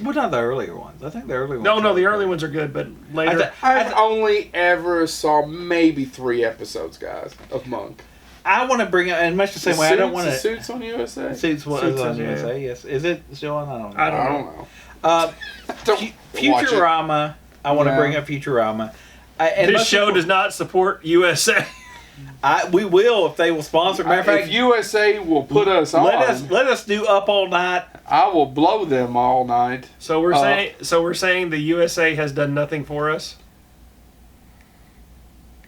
Well, not the earlier ones. I think the early ones. No, the early ones are good, but later. I've only ever saw maybe 3 episodes, guys, of Monk. I want to bring up, and much the same way, I don't want to. Suits on USA? Suits on USA, yes. Is it still on? I don't know. Futurama. I want to bring up Futurama. This show does not support USA. We will if they will sponsor. Matter of fact, if USA will put us on, let us do Up All Night. I will blow them all night. So we're saying the USA has done nothing for us.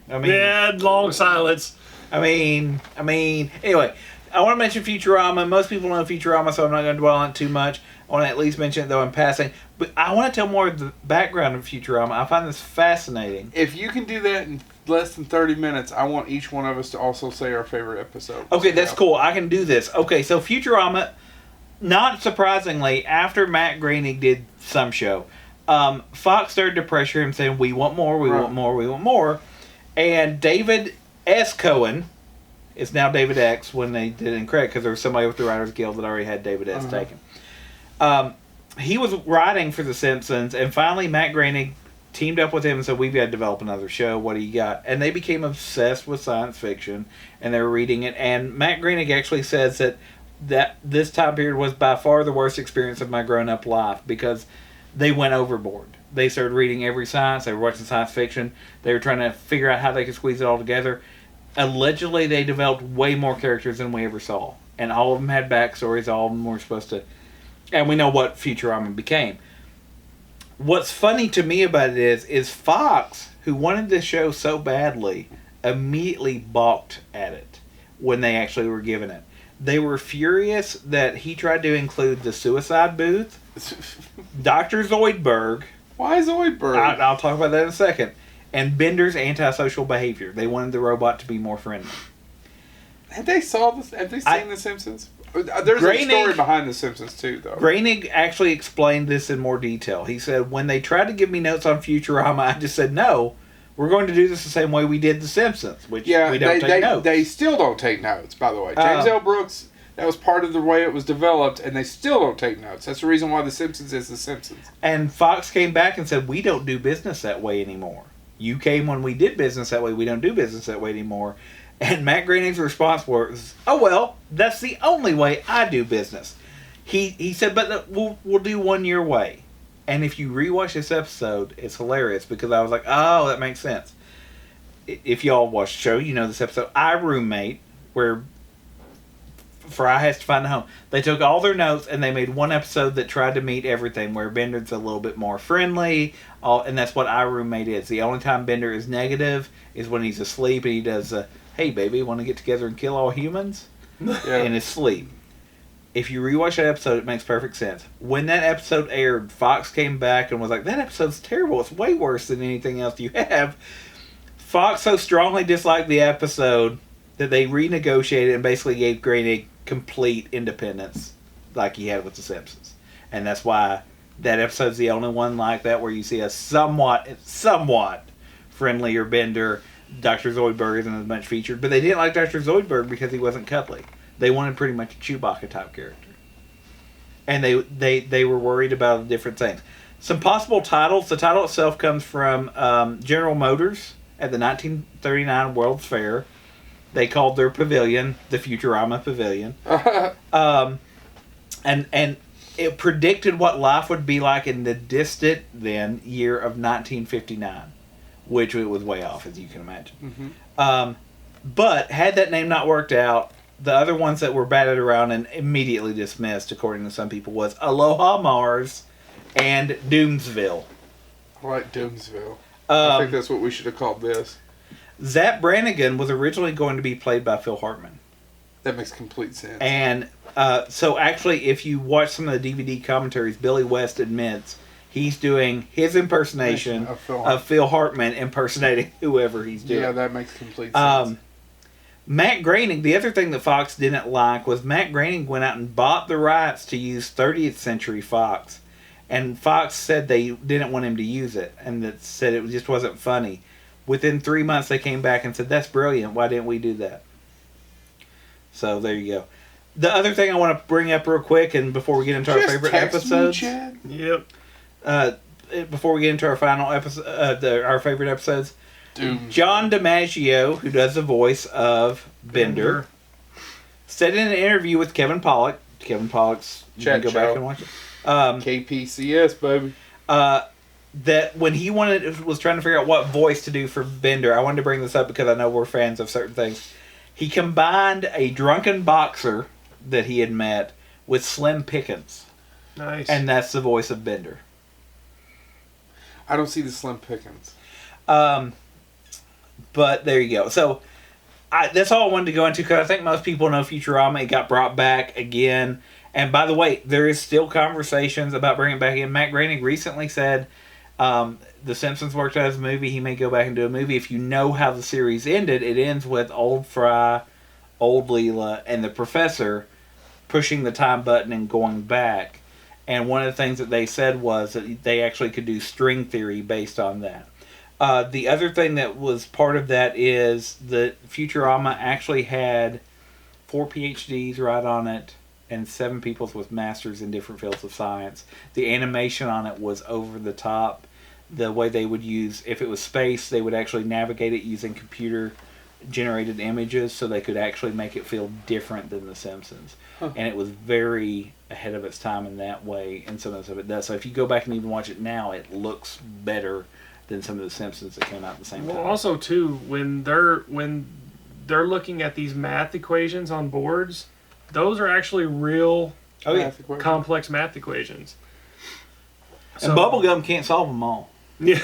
I mean, yeah, long silence. I mean. Anyway, I want to mention Futurama. Most people know Futurama, so I'm not going to dwell on it too much. I want to at least mention it, though, in passing. But I want to tell more of the background of Futurama. I find this fascinating. If you can do that in less than 30 minutes, I want each one of us to also say our favorite episode. Okay, that's cool. I can do this. Okay, so Futurama, not surprisingly, after Matt Groening did some show, Fox started to pressure him, saying, we want more, we want more, we want more. And David S. Cohen, it's now David X when they did it in credit, because there was somebody with the Writers Guild that already had David S. taken. He was writing for The Simpsons, and finally Matt Groening teamed up with him and said, we've got to develop another show. What do you got? And they became obsessed with science fiction, and they were reading it. And Matt Groening actually says that this time period was by far the worst experience of my grown-up life, because they went overboard. They started reading every science. They were watching science fiction. They were trying to figure out how they could squeeze it all together. Allegedly, they developed way more characters than we ever saw. And all of them had backstories. All of them were supposed to... And we know what Futurama became. What's funny to me about it is Fox, who wanted this show so badly, immediately balked at it when they actually were given it. They were furious that he tried to include the suicide booth, Dr. Zoidberg. Why Zoidberg? I'll talk about that in a second. And Bender's antisocial behavior. They wanted the robot to be more friendly. Have they seen The Simpsons? There's a story behind The Simpsons, too, though. Groening actually explained this in more detail. He said, when they tried to give me notes on Futurama, I just said, no, we're going to do this the same way we did The Simpsons, which we don't take notes. They still don't take notes, by the way. James L. Brooks, that was part of the way it was developed, and they still don't take notes. That's the reason why The Simpsons is The Simpsons. And Fox came back and said, we don't do business that way anymore. You came when we did business that way. We don't do business that way anymore. And Matt Groening's response was, oh, well, that's the only way I do business. He said, but we'll do one your way. And if you rewatch this episode, it's hilarious because I was like, oh, that makes sense. If y'all watch the show, you know this episode. I Roommate, where Fry has to find a home. They took all their notes and they made one episode that tried to meet everything, where Bender's a little bit more friendly. And that's what I Roommate is. The only time Bender is negative is when he's asleep and he does hey baby, want to get together and kill all humans? In his sleep. If you rewatch that episode, it makes perfect sense. When that episode aired, Fox came back and was like, that episode's terrible. It's way worse than anything else you have. Fox so strongly disliked the episode that they renegotiated and basically gave Groening complete independence like he had with The Simpsons. And that's why that episode's the only one like that where you see a somewhat friendlier Bender. Dr. Zoidberg isn't as much featured, but they didn't like Dr. Zoidberg because he wasn't cuddly. They wanted pretty much a Chewbacca type character, and they were worried about different things. Some possible titles. The title itself comes from General Motors at the 1939 World's Fair. They called their pavilion the Futurama Pavilion, and it predicted what life would be like in the distant then year of 1959. Which it was way off, as you can imagine. Mm-hmm. But had that name not worked out, the other ones that were batted around and immediately dismissed, according to some people, was Aloha Mars and Doomsville. I like Doomsville. I think that's what we should have called this. Zap Brannigan was originally going to be played by Phil Hartman. That makes complete sense. And so actually, if you watch some of the DVD commentaries, Billy West admits he's doing his impersonation of Phil Hartman impersonating whoever he's doing. Yeah, that makes complete sense. Matt Groening, the other thing that Fox didn't like was Matt Groening went out and bought the rights to use 30th Century Fox. And Fox said they didn't want him to use it, and that said it just wasn't funny. Within 3 months, they came back and said, "That's brilliant. Why didn't we do that?" So there you go. The other thing I want to bring up real quick, and before we get into our favorite episodes, Yep. Before we get into our final episode, our favorite episodes, John DiMaggio, who does the voice of Bender, said in an interview with Kevin Pollak. Kevin Pollak's, you can go back and watch it. KPCS, baby. That when he was trying to figure out what voice to do for Bender, I wanted to bring this up because I know we're fans of certain things. He combined a drunken boxer that he had met with Slim Pickens. Nice. And that's the voice of Bender. I don't see the Slim Pickens. But there you go. So that's all I wanted to go into because I think most people know Futurama. It got brought back again. And by the way, there is still conversations about bringing it back in. Matt Groening recently said The Simpsons worked out as a movie. He may go back and do a movie. If you know how the series ended, it ends with Old Fry, Old Leela, and the Professor pushing the time button and going back. And one of the things that they said was that they actually could do string theory based on that. The other thing that was part of that is that Futurama actually had 4 PhDs right on it and 7 people with masters in different fields of science. The animation on it was over the top. The way they would use, if it was space, they would actually navigate it using computer-generated images so they could actually make it feel different than The Simpsons. And it was very ahead of its time in that way, and some of the stuff it does. So if you go back and even watch it now, it looks better than some of The Simpsons that came out at the same time. Well, also, too, when they're looking at these math equations on boards, those are actually real complex math equations. And Bubblegum can't solve them all. Yeah.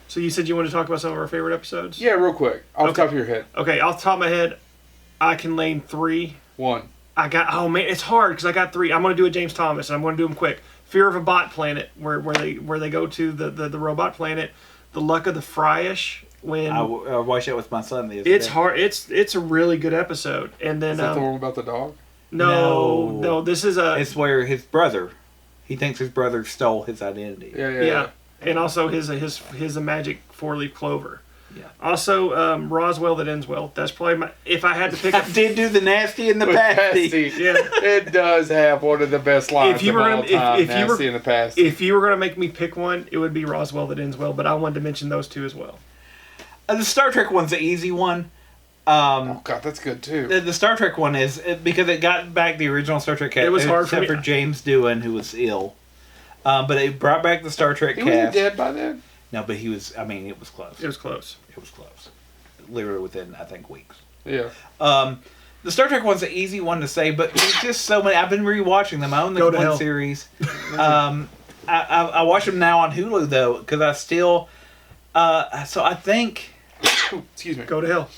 So you said you wanted to talk about some of our favorite episodes? Yeah, real quick. Off the top of your head. Okay, off the top of my head, I can name 3. 1. Oh man, it's hard because I got 3. I'm going to do a James Thomas, and I'm going to do them quick. Fear of a Bot Planet, where they go to the robot planet. The Luck of the Fryish. When I watched it with my son the other It's day. hard. It's a really good episode. And then Is that the one about the dog? No. This is It's where his brother. He thinks his brother stole his identity. Yeah. And also his magic 4-leaf clover. Yeah. Also, Roswell That Ends Well. That's probably my. If I had to pick, I did do the nasty and the pasty. Yeah, it does have one of the best lines if you were of all time. Nasty in the past. If you were gonna make me pick one, it would be Roswell That Ends Well. But I wanted to mention those 2 as well. The Star Trek one's the easy one. Oh God, that's good too. The Star Trek one is because it got back the original Star Trek cast. It was hard except for James Doohan, who was ill. But it brought back the Star Trek cast. Was he dead by then? No, but he was. I mean, it was close. It was close. Literally within, I think, weeks. Yeah. The Star Trek one's an easy one to say, but there's just so many. I've been rewatching them. I own the one series. I watch them now on Hulu though, because I still. So I think. Excuse me. Go to hell.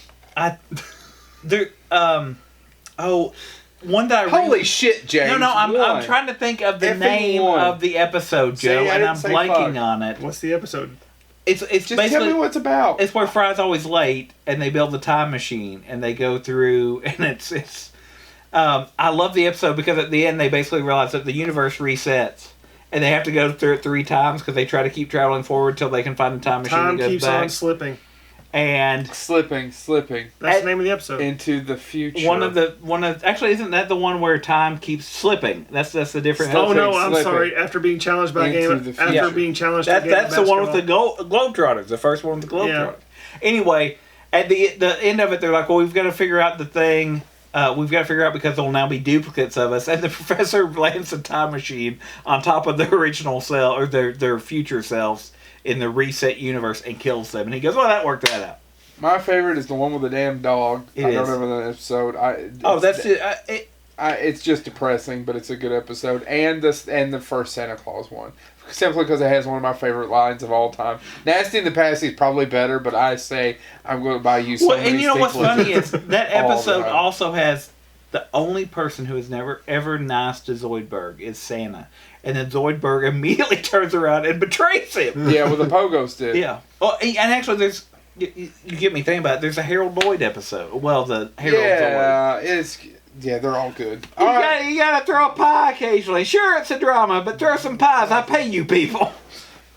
One that I Holy shit, James! No, I'm trying to think of the name of the episode, Joe, and I'm blanking on it. What's the episode? It's just basically, tell me what it's about. It's where Fry's always late, and they build the time machine, and they go through, and it's. I love the episode because at the end they basically realize that the universe resets, and they have to go through it 3 times because they try to keep traveling forward till they can find the time machine that goes back. Time keeps on slipping. And slipping. That's the name of the episode. Into the future. Actually, isn't that the one where time keeps slipping? That's the different. Oh no, I'm sorry. After being challenged by a game, being challenged, that's the one with the Globetrotters. The first one with the Globetrotters. Yeah. Anyway, at the end of it, they're like, "Well, we've got to figure out the thing. We've got to figure out because there'll now be duplicates of us." And the professor lands a time machine on top of the original cell or their future selves in the reset universe and kills them. And he goes, "Well, that worked that out." My favorite is the one with the damn dog. I don't remember that episode. It's just depressing, but it's a good episode. And the first Santa Claus one. simply because it has one of my favorite lines of all time. Nasty in the Past is probably better, but I say I'm going to buy you so many and you know what's Staples funny is that all the episode time. also has the only person who has never ever nice to Zoidberg is Santa, and then Zoidberg immediately turns around and betrays him. Yeah, well, the Pogos did. Yeah. Well, and actually, there's you get me thinking about it. There's a Harold Lloyd episode. Well, the Harold Lloyd. Yeah, they're all good. You gotta throw a pie occasionally. Sure, it's a drama, but throw some pies. I pay you people.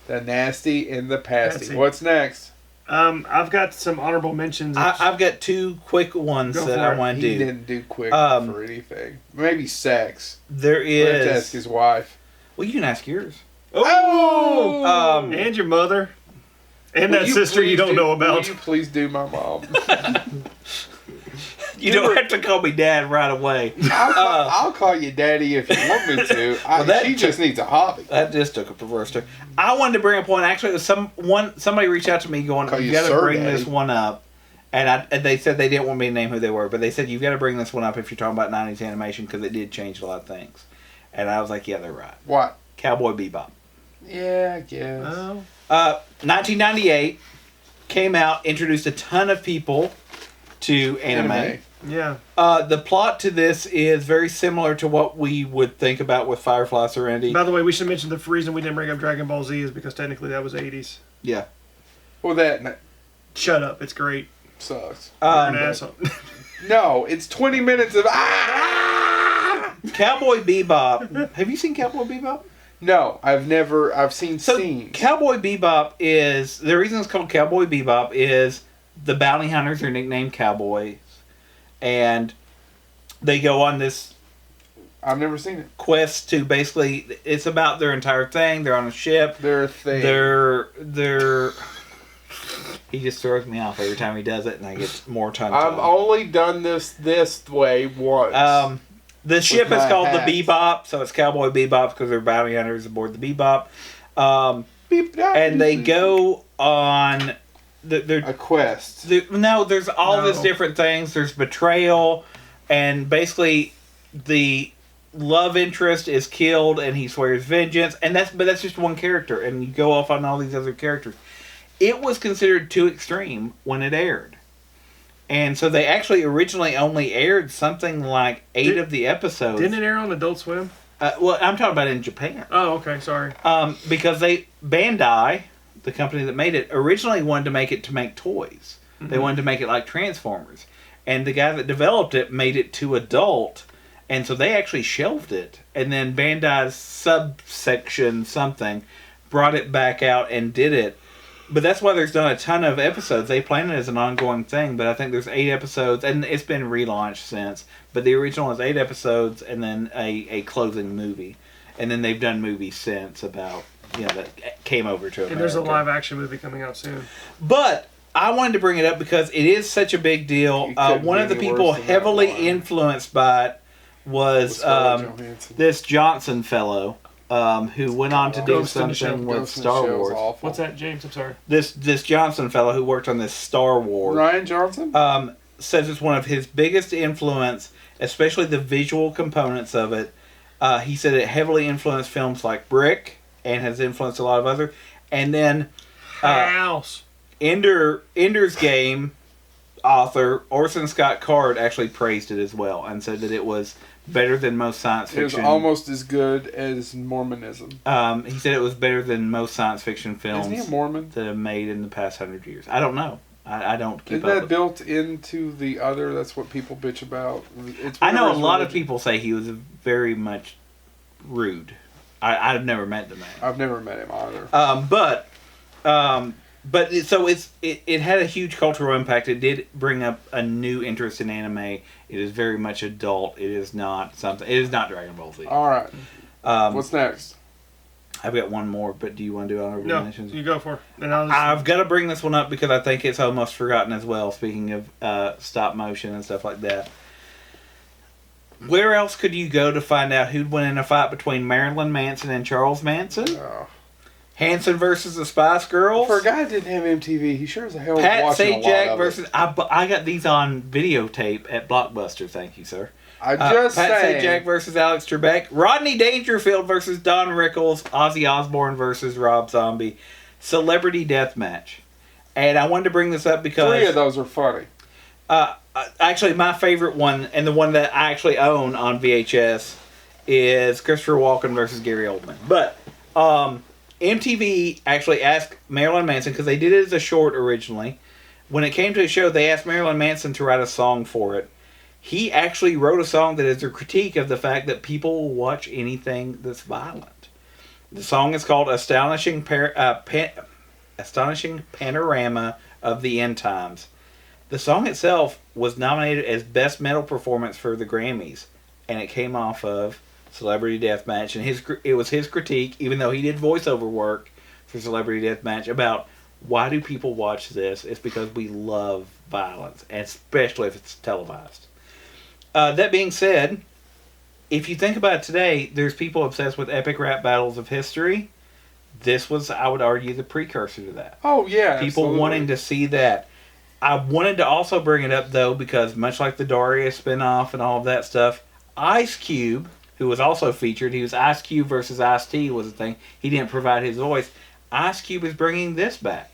The Nasty in the Pasty. Pasty. What's next? I've got some honorable mentions. I've got two quick ones Go that for I it. want to He do. didn't do quick Um, for anything. Maybe sex. There We have to ask is. his wife. Well, you can ask yours. Oh! and your mother. And Will that you sister you please don't know Will about. you please do my mom? You don't have to call me Dad right away. I'll call you daddy if you want me to. She just needs a hobby. That just took a perverse turn. I wanted to bring up one. Actually, it was somebody reached out to me going, Call "You you got to Sir bring Daddy. this one up." And they said they didn't want me to name who they were, but they said you've got to bring this one up if you're talking about 90s animation because it did change a lot of things. And I was like, yeah, they're right. What? Cowboy Bebop. Yeah, I guess. 1998 came out, introduced a ton of people to anime. Yeah. The plot to this is very similar to what we would think about with Firefly Serenity. By the way, we should mention the reason we didn't bring up Dragon Ball Z is because technically that was 80s. Yeah. Well, that Shut up. It's great. sucks. You're an asshole. No, it's 20 minutes of Cowboy Bebop. Have you seen Cowboy Bebop? No, I've seen scenes. Cowboy Bebop is, the reason it's called Cowboy Bebop is the bounty hunters are nicknamed cowboys. And they go on this I've never seen it. quest to basically, it's about their entire thing. They're on a ship. They're a thing. They're he just throws me off every time he does it, and I get more tongue tied. I've only done this way once. The ship is my called hat. the Bebop, so it's Cowboy Bebop because they're bounty hunters aboard the Bebop. And they go on a quest. there's all this No. different things. There's betrayal, and basically the love interest is killed, and he swears vengeance. And that's just one character, and you go off on all these other characters. It was considered too extreme when it aired. And so they actually originally only aired something like 8 of the episodes. Didn't it air on Adult Swim? Well, I'm talking about in Japan. Oh, okay. Sorry. Because Bandai, the company that made it, originally wanted to make it to make toys. Mm-hmm. They wanted to make it like Transformers. And the guy that developed it made it too adult. And so they actually shelved it. And then Bandai's subsection something brought it back out and did it. But that's why there's done a ton of episodes. They plan it as an ongoing thing, but I think there's 8 episodes, and it's been relaunched since. But the original is 8 episodes, and then a closing movie, and then they've done movies since about that came over to America. And there's a live action movie coming out soon. But I wanted to bring it up because it is such a big deal. One of the people heavily influenced by it was this Johnson fellow. Who went on to do Ghost in the Shell. something with Star Wars. What's that, James? I'm sorry. This Johnson fellow who worked on this Star Wars. Ryan Johnson? Says it's one of his biggest influence, especially the visual components of it. He said it heavily influenced films like Brick and has influenced a lot of other. And then House. Ender's Game author Orson Scott Card actually praised it as well and said that it was better than most science fiction. It was almost as good as Mormonism. He said it was better than most science fiction films. Isn't he a Mormon? That have made in the past 100 years. I don't know. I don't keep Isn't up. that built into the other? That's what people bitch about. I know a lot of people say he was very much rude. I've never met the man. I've never met him either. It had a huge cultural impact. It did bring up a new interest in anime. It is very much adult. It is not something. It is not Dragon Ball Z. All right. What's next? I've got one more, but do you want to do honorable mentions? You go for it. And I've got to bring this one up because I think it's almost forgotten as well. Speaking of stop motion and stuff like that. Where else could you go to find out who'd win in a fight between Marilyn Manson and Charles Manson? Hanson versus the Spice Girls. For a guy that didn't have MTV, he sure as hell was Pat watching a lot Sajak of versus... it. I got these on videotape at Blockbuster, thank you, sir. Pat Sajak versus Alex Trebek. Rodney Dangerfield versus Don Rickles. Ozzy Osbourne versus Rob Zombie. Celebrity Deathmatch. And I wanted to bring this up because... 3 of those are funny. Actually, my favorite one, and the one that I actually own on VHS, is Christopher Walken versus Gary Oldman. But MTV actually asked Marilyn Manson, because they did it as a short originally. When it came to the show, they asked Marilyn Manson to write a song for it. He actually wrote a song that is a critique of the fact that people will watch anything that's violent. The song is called Astonishing Panorama of the End Times. The song itself was nominated as Best Metal Performance for the Grammys, and it came off of Celebrity Deathmatch, and it was his critique, even though he did voiceover work for Celebrity Deathmatch, about why do people watch this? It's because we love violence, and especially if it's televised. That being said, if you think about it today, there's people obsessed with epic rap battles of history. This was, I would argue, the precursor to that. Oh, yeah, people absolutely. wanting to see that. I wanted to also bring it up, though, because much like the Daria spinoff and all of that stuff, Ice Cube, who was also featured, he was Ice Cube versus Ice-T was the thing. He didn't provide his voice. Ice Cube is bringing this back.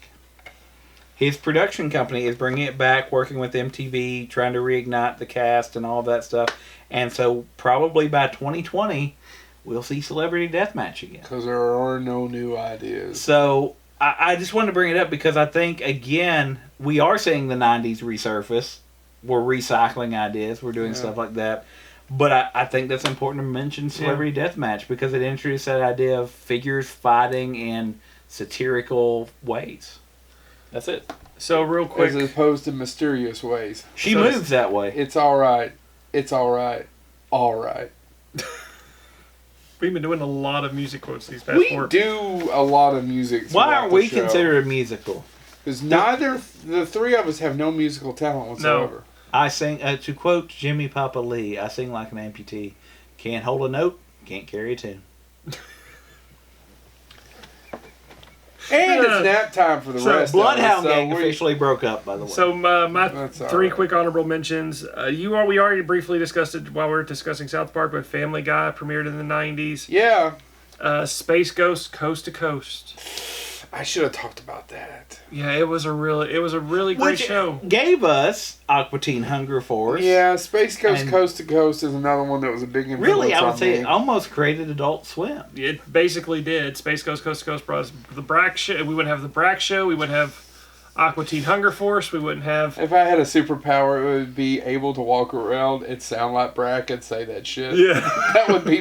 His production company is bringing it back, working with MTV, trying to reignite the cast and all of that stuff. And so probably by 2020, we'll see Celebrity Deathmatch again. Because there are no new ideas. So I just wanted to bring it up because I think, again, we are seeing the 90s resurface. We're recycling ideas. We're doing stuff like that. But I think that's important to mention Celebrity Deathmatch because it introduced that idea of figures fighting in satirical ways. That's it. So real quick, as opposed to mysterious ways. She moves that way. It's all right. It's all right. All right. We've been doing a lot of music quotes these past We do a lot of music. Why aren't we considered a musical? Because the 3 of us have no musical talent whatsoever. No. I sing, to quote Jimmy Papa Lee, I sing like an amputee. Can't hold a note, can't carry a tune. And it's nap time for the rest Bloodhound of us. Gang officially broke up, by the way. So my 3 right. quick honorable mentions. We already briefly discussed it while we were discussing South Park, but Family Guy premiered in the 90s. Yeah. Space Ghost Coast to Coast. I should have talked about that. Yeah, it was a really great show. Gave us Aqua Teen Hunger Force. Yeah, Space Ghost And Coast to Coast is another one that was a big influence really, I would on say me. it almost created Adult Swim. It basically did. Space Ghost Coast to Coast brought us the Brack show. We wouldn't have the Brack show. We wouldn't have Aqua Teen Hunger Force. We wouldn't have... If I had a superpower, it would be able to walk around and sound like Brack and say that shit. Yeah. That would be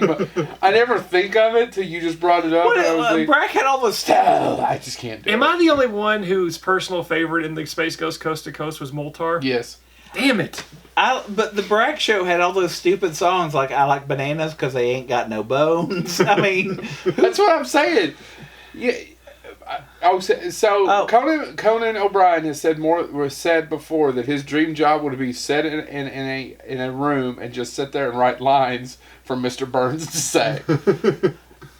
I never think of it till you just brought it up. What, and I was like, Brack had all the stuff. I just can't do it. Am I the only one whose personal favorite in the Space Ghost Coast to Coast was Moltar? Yes. Damn it. But the Brack show had all those stupid songs like I Like Bananas Because They Ain't Got No Bones. I mean... That's what I'm saying. Yeah. Conan O'Brien has said before that his dream job would be set in a room and just sit there and write lines for Mr. Burns to say.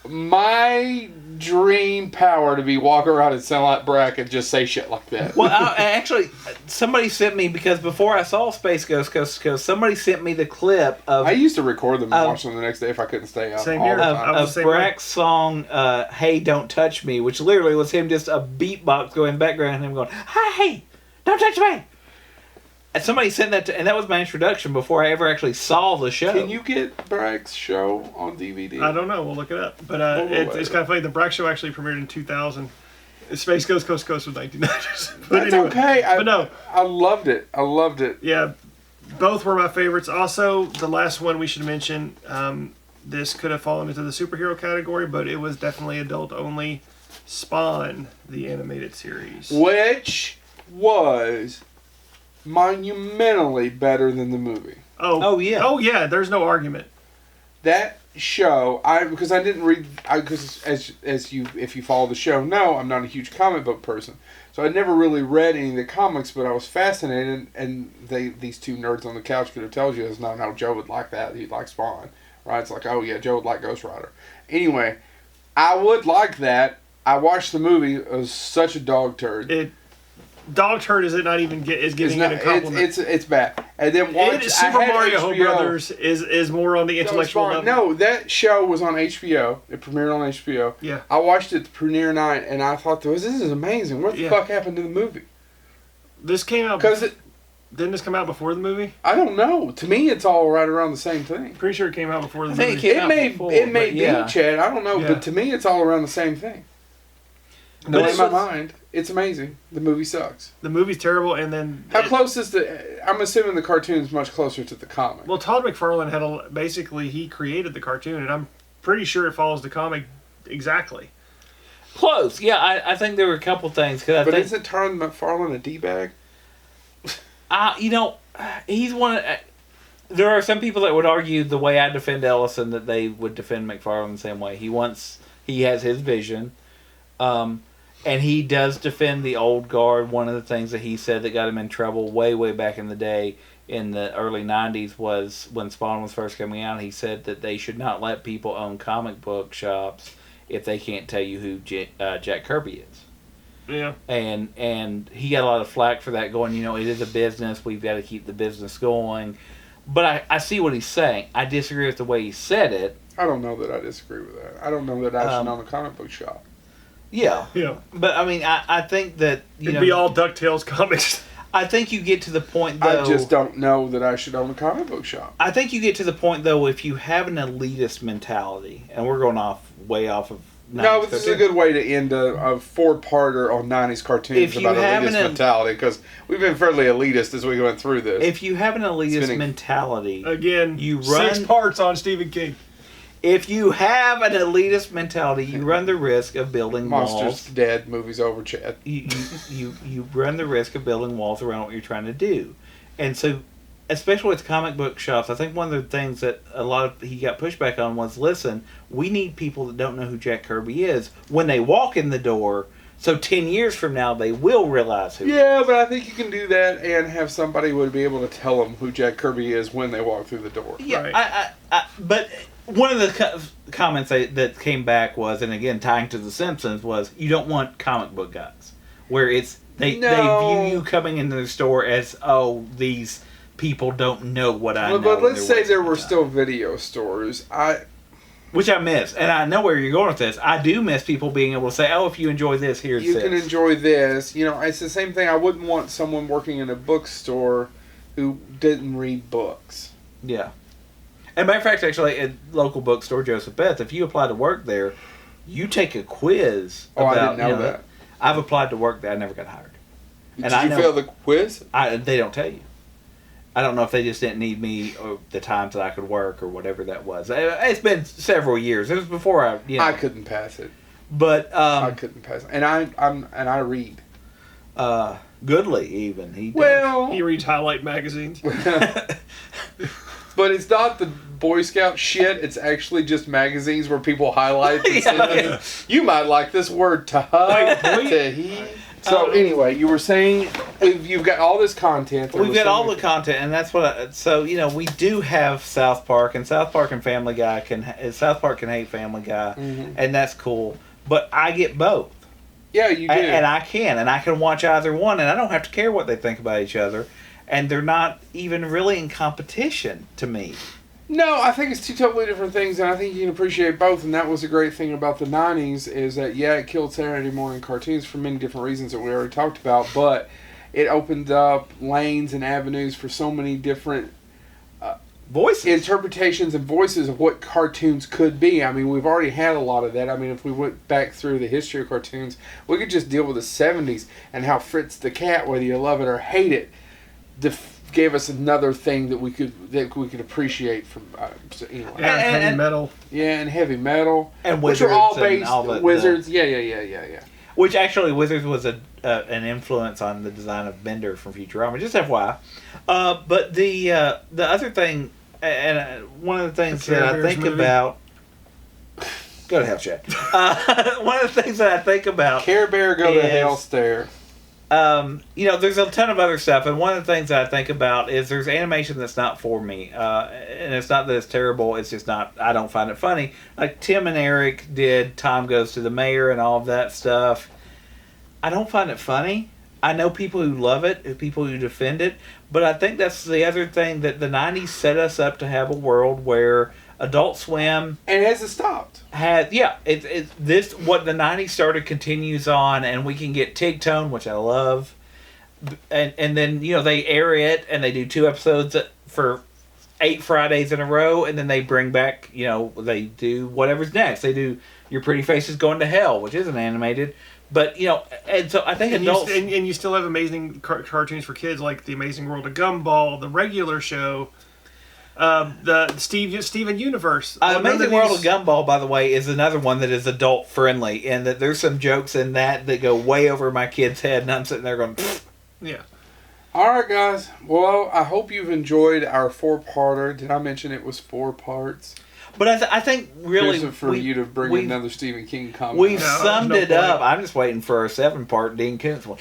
My dream power to be walk around and sound like Brack and just say shit like that. Well, actually, somebody sent me, because before I saw Space Ghost Coast to Coast, somebody sent me the clip of... I used to record them and watch them the next day if I couldn't stay out. Same all here. the time. of Brack's song, Hey, Don't Touch Me, which literally was him just a beatbox going in the background and him going, Hey, don't touch me! And somebody sent that and that was my introduction before I ever actually saw the show. Can you get Brack's show on DVD? I don't know. We'll look it up. But it's kind of funny. The Brack show actually premiered in 2000. Space Ghost Coast to Coast was 1990s. That's okay. But no. I loved it. Yeah, both were my favorites. Also, the last one we should mention, this could have fallen into the superhero category, but it was definitely adult only. Spawn, the animated series. Which was monumentally better than the movie. Oh yeah, there's no argument. That show, because I didn't read, because if you follow the show, no, I'm not a huge comic book person, so I never really read any of the comics, but I was fascinated, and these two nerds on the couch could have told you that's not how Joe would like that. He'd like Spawn, right? It's like, oh yeah, Joe would like Ghost Rider. Anyway, I would like that I watched the movie. It was such a dog turd. Dog turd is it not even giving it a compliment? It's bad. And then Super Mario Brothers is more on the intellectual level. No, that show was on HBO. It premiered on HBO. Yeah. I watched it the premiere night, and I thought, this is amazing. What the fuck happened to the movie? This came out didn't this come out before the movie? I don't know. To me, it's all right around the same thing. Pretty sure it came out before the movie. It may be, Chad. I don't know, but to me, it's all around the same thing. But in my mind, it's amazing. The movie sucks. The movie's terrible, and then how close is I'm assuming the cartoon's much closer to the comic. Well, Todd McFarlane basically he created the cartoon, and I'm pretty sure it follows the comic exactly. Close, yeah. I think there were a couple things. But isn't Todd McFarlane a d-bag? He's one. There are some people that would argue the way I defend Ellison that they would defend McFarlane the same way. He has his vision, and he does defend the old guard. One of the things that he said that got him in trouble way back in the day in the early 90s was when Spawn was first coming out. He said that they should not let people own comic book shops if they can't tell you who Jack Kirby is. Yeah. And he got a lot of flack for that, going, it is a business, we've got to keep the business going. But I see what he's saying. I disagree with the way he said it. I don't know that I disagree with that. I don't know that I should own a comic book shop. Yeah. Yeah. But, I think that, it'd be all DuckTales comics. I think you get to the point, though... I just don't know that I should own a comic book shop. I think you get to the point, though, if you have an elitist mentality, and we're going way off of... No, this is a good way to end a four-parter on 90s cartoons about elitist mentality, because we've been fairly elitist as we went through this. If you have an elitist mentality... Again, 6 parts on Stephen King. If you have an elitist mentality, you run the risk of building walls. Monsters Dead, movie's over, Chad. You run the risk of building walls around what you're trying to do. And so, especially with comic book shops, I think one of the things that he got pushback on was, listen, we need people that don't know who Jack Kirby is when they walk in the door, so 10 years from now they will realize who he is. Yeah, but I think you can do that and have somebody would be able to tell them who Jack Kirby is when they walk through the door. Yeah, right. But one of the comments that came back was, and again tying to The Simpsons, was you don't want comic book guys, where they view you coming into the store as, these people don't know what I know. But let's say there were still video stores. Which I miss, and I know where you're going with this. I do miss people being able to say, if you enjoy this, here's this. You can enjoy this. It's the same thing. I wouldn't want someone working in a bookstore who didn't read books. Yeah. And matter of fact, actually, at local bookstore, Joseph Beth, if you apply to work there, you take a quiz. I didn't know that. I've applied to work there. I never got hired. Did you fail the quiz? They don't tell you. I don't know if they just didn't need me or the times that I could work or whatever that was. It's been several years. It was before I couldn't pass it. But I couldn't pass it, and I read. Goodly even he reads highlight magazines. But it's not the Boy Scout shit. It's actually just magazines where people highlight. You might like this word, tahi. So anyway, you were saying you've got all this content. We've got all the content, and that's what. We do have South Park, and South Park and Family Guy South Park can hate Family Guy, and that's cool. But I get both. Yeah, you do, and I can watch either one, and I don't have to care what they think about each other, and they're not even really in competition to me. No, I think it's two totally different things, and I think you can appreciate both, and that was the great thing about the 90s, is that, it killed Saturday morning cartoons for many different reasons that we already talked about, but it opened up lanes and avenues for so many different voices, interpretations and voices of what cartoons could be. I mean, we've already had a lot of that. I mean, if we went back through the history of cartoons, we could just deal with the 70s and how Fritz the Cat, whether you love it or hate it, gave us another thing that we could appreciate from anyway. And heavy metal. Yeah, and heavy metal. And Wizards, which are all based Wizards. Yeah. Which actually Wizards was an influence on the design of Bender from Futurama. Just FYI. But the other thing, and one of the things that I think about. Go to hell, Chad. One of the things that I think about. Care Bear go to hell stare. There's a ton of other stuff, and one of the things that I think about is there's animation that's not for me, and it's not that it's terrible. It's just not. I don't find it funny. Like Tim and Eric did Tom Goes to the Mayor and all of that stuff. I don't find it funny. I know people who love it, people who defend it, but I think that's the other thing that the 90s set us up to have a world where Adult Swim and it hasn't stopped. What the 90s started continues on, and we can get Tigtone, which I love, and then they air it and they do 2 episodes for 8 Fridays in a row, and then they bring back they do whatever's next. They do Your Pretty Face is Going to Hell, which isn't animated. But, and so I think adults... And you still have amazing cartoons for kids, like The Amazing World of Gumball, the regular show, the Steven Universe. Amazing World of Gumball, by the way, is another one that is adult-friendly, and that there's some jokes in that go way over my kid's head, and I'm sitting there going... Pfft. Yeah. All right, guys. Well, I hope you've enjoyed our 4-parter. Did I mention it was 4 parts? But I think really... Here's for you to bring another Stephen King comment. We've summed it up. I'm just waiting for a 7-part Dean Koontz one.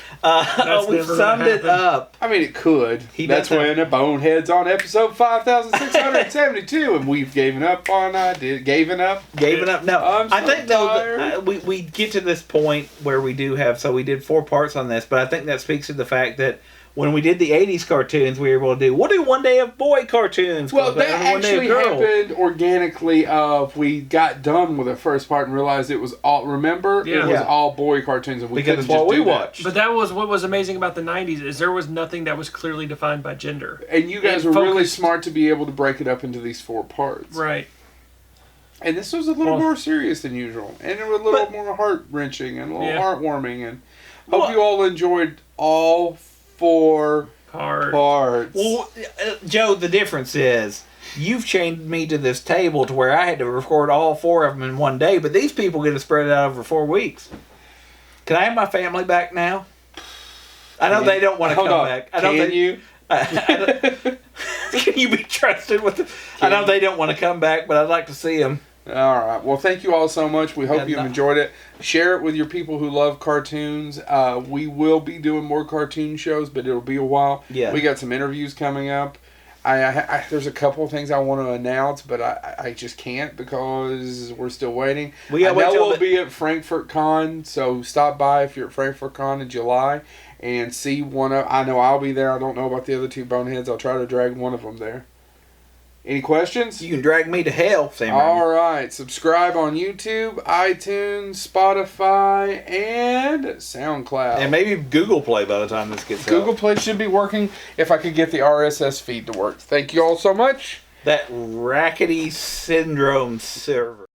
We've summed it up. I mean, it could. That's when the Bonehead's on episode 5,672, and we've given up on Given up? No. I think, though, we get to this point where we do have... So we did 4 parts on this, but I think that speaks to the fact that when we did the 80s cartoons, we were able to do, we'll do one day of boy cartoons. Well, that actually happened organically. We got done with the first part and realized it was all, remember? Yeah. It was all boy cartoons. And we because it's what we watched. But that was what was amazing about the 90s, is there was nothing that was clearly defined by gender. And you guys were really smart to be able to break it up into these 4 parts. Right. And this was a little more serious than usual. And it was a little more heart-wrenching and a little heartwarming. And hope you all enjoyed all 4 parts. Well, Joe, the difference is you've chained me to this table to where I had to record all 4 of them in one day, but these people get to spread it out over 4 weeks. Can I have my family back now? I know they don't want to come back. Can you? Can you be trusted with it? I know they don't want to come back, but I'd like to see them. All right. Well, thank you all so much. We hope you've enjoyed it. Share it with your people who love cartoons. We will be doing more cartoon shows, but it'll be a while. Yeah. We got some interviews coming up. There's a couple of things I want to announce, but I just can't because we're still waiting. We'll be at Frankfurt Con, so stop by if you're at Frankfurt Con in July and see one of... I know I'll be there. I don't know about the other 2 boneheads. I'll try to drag one of them there. Any questions? You can drag me to hell, Sam. All right. Subscribe on YouTube, iTunes, Spotify, and SoundCloud. And maybe Google Play by the time this gets out. Google Play should be working if I could get the RSS feed to work. Thank you all so much. That rackety syndrome server.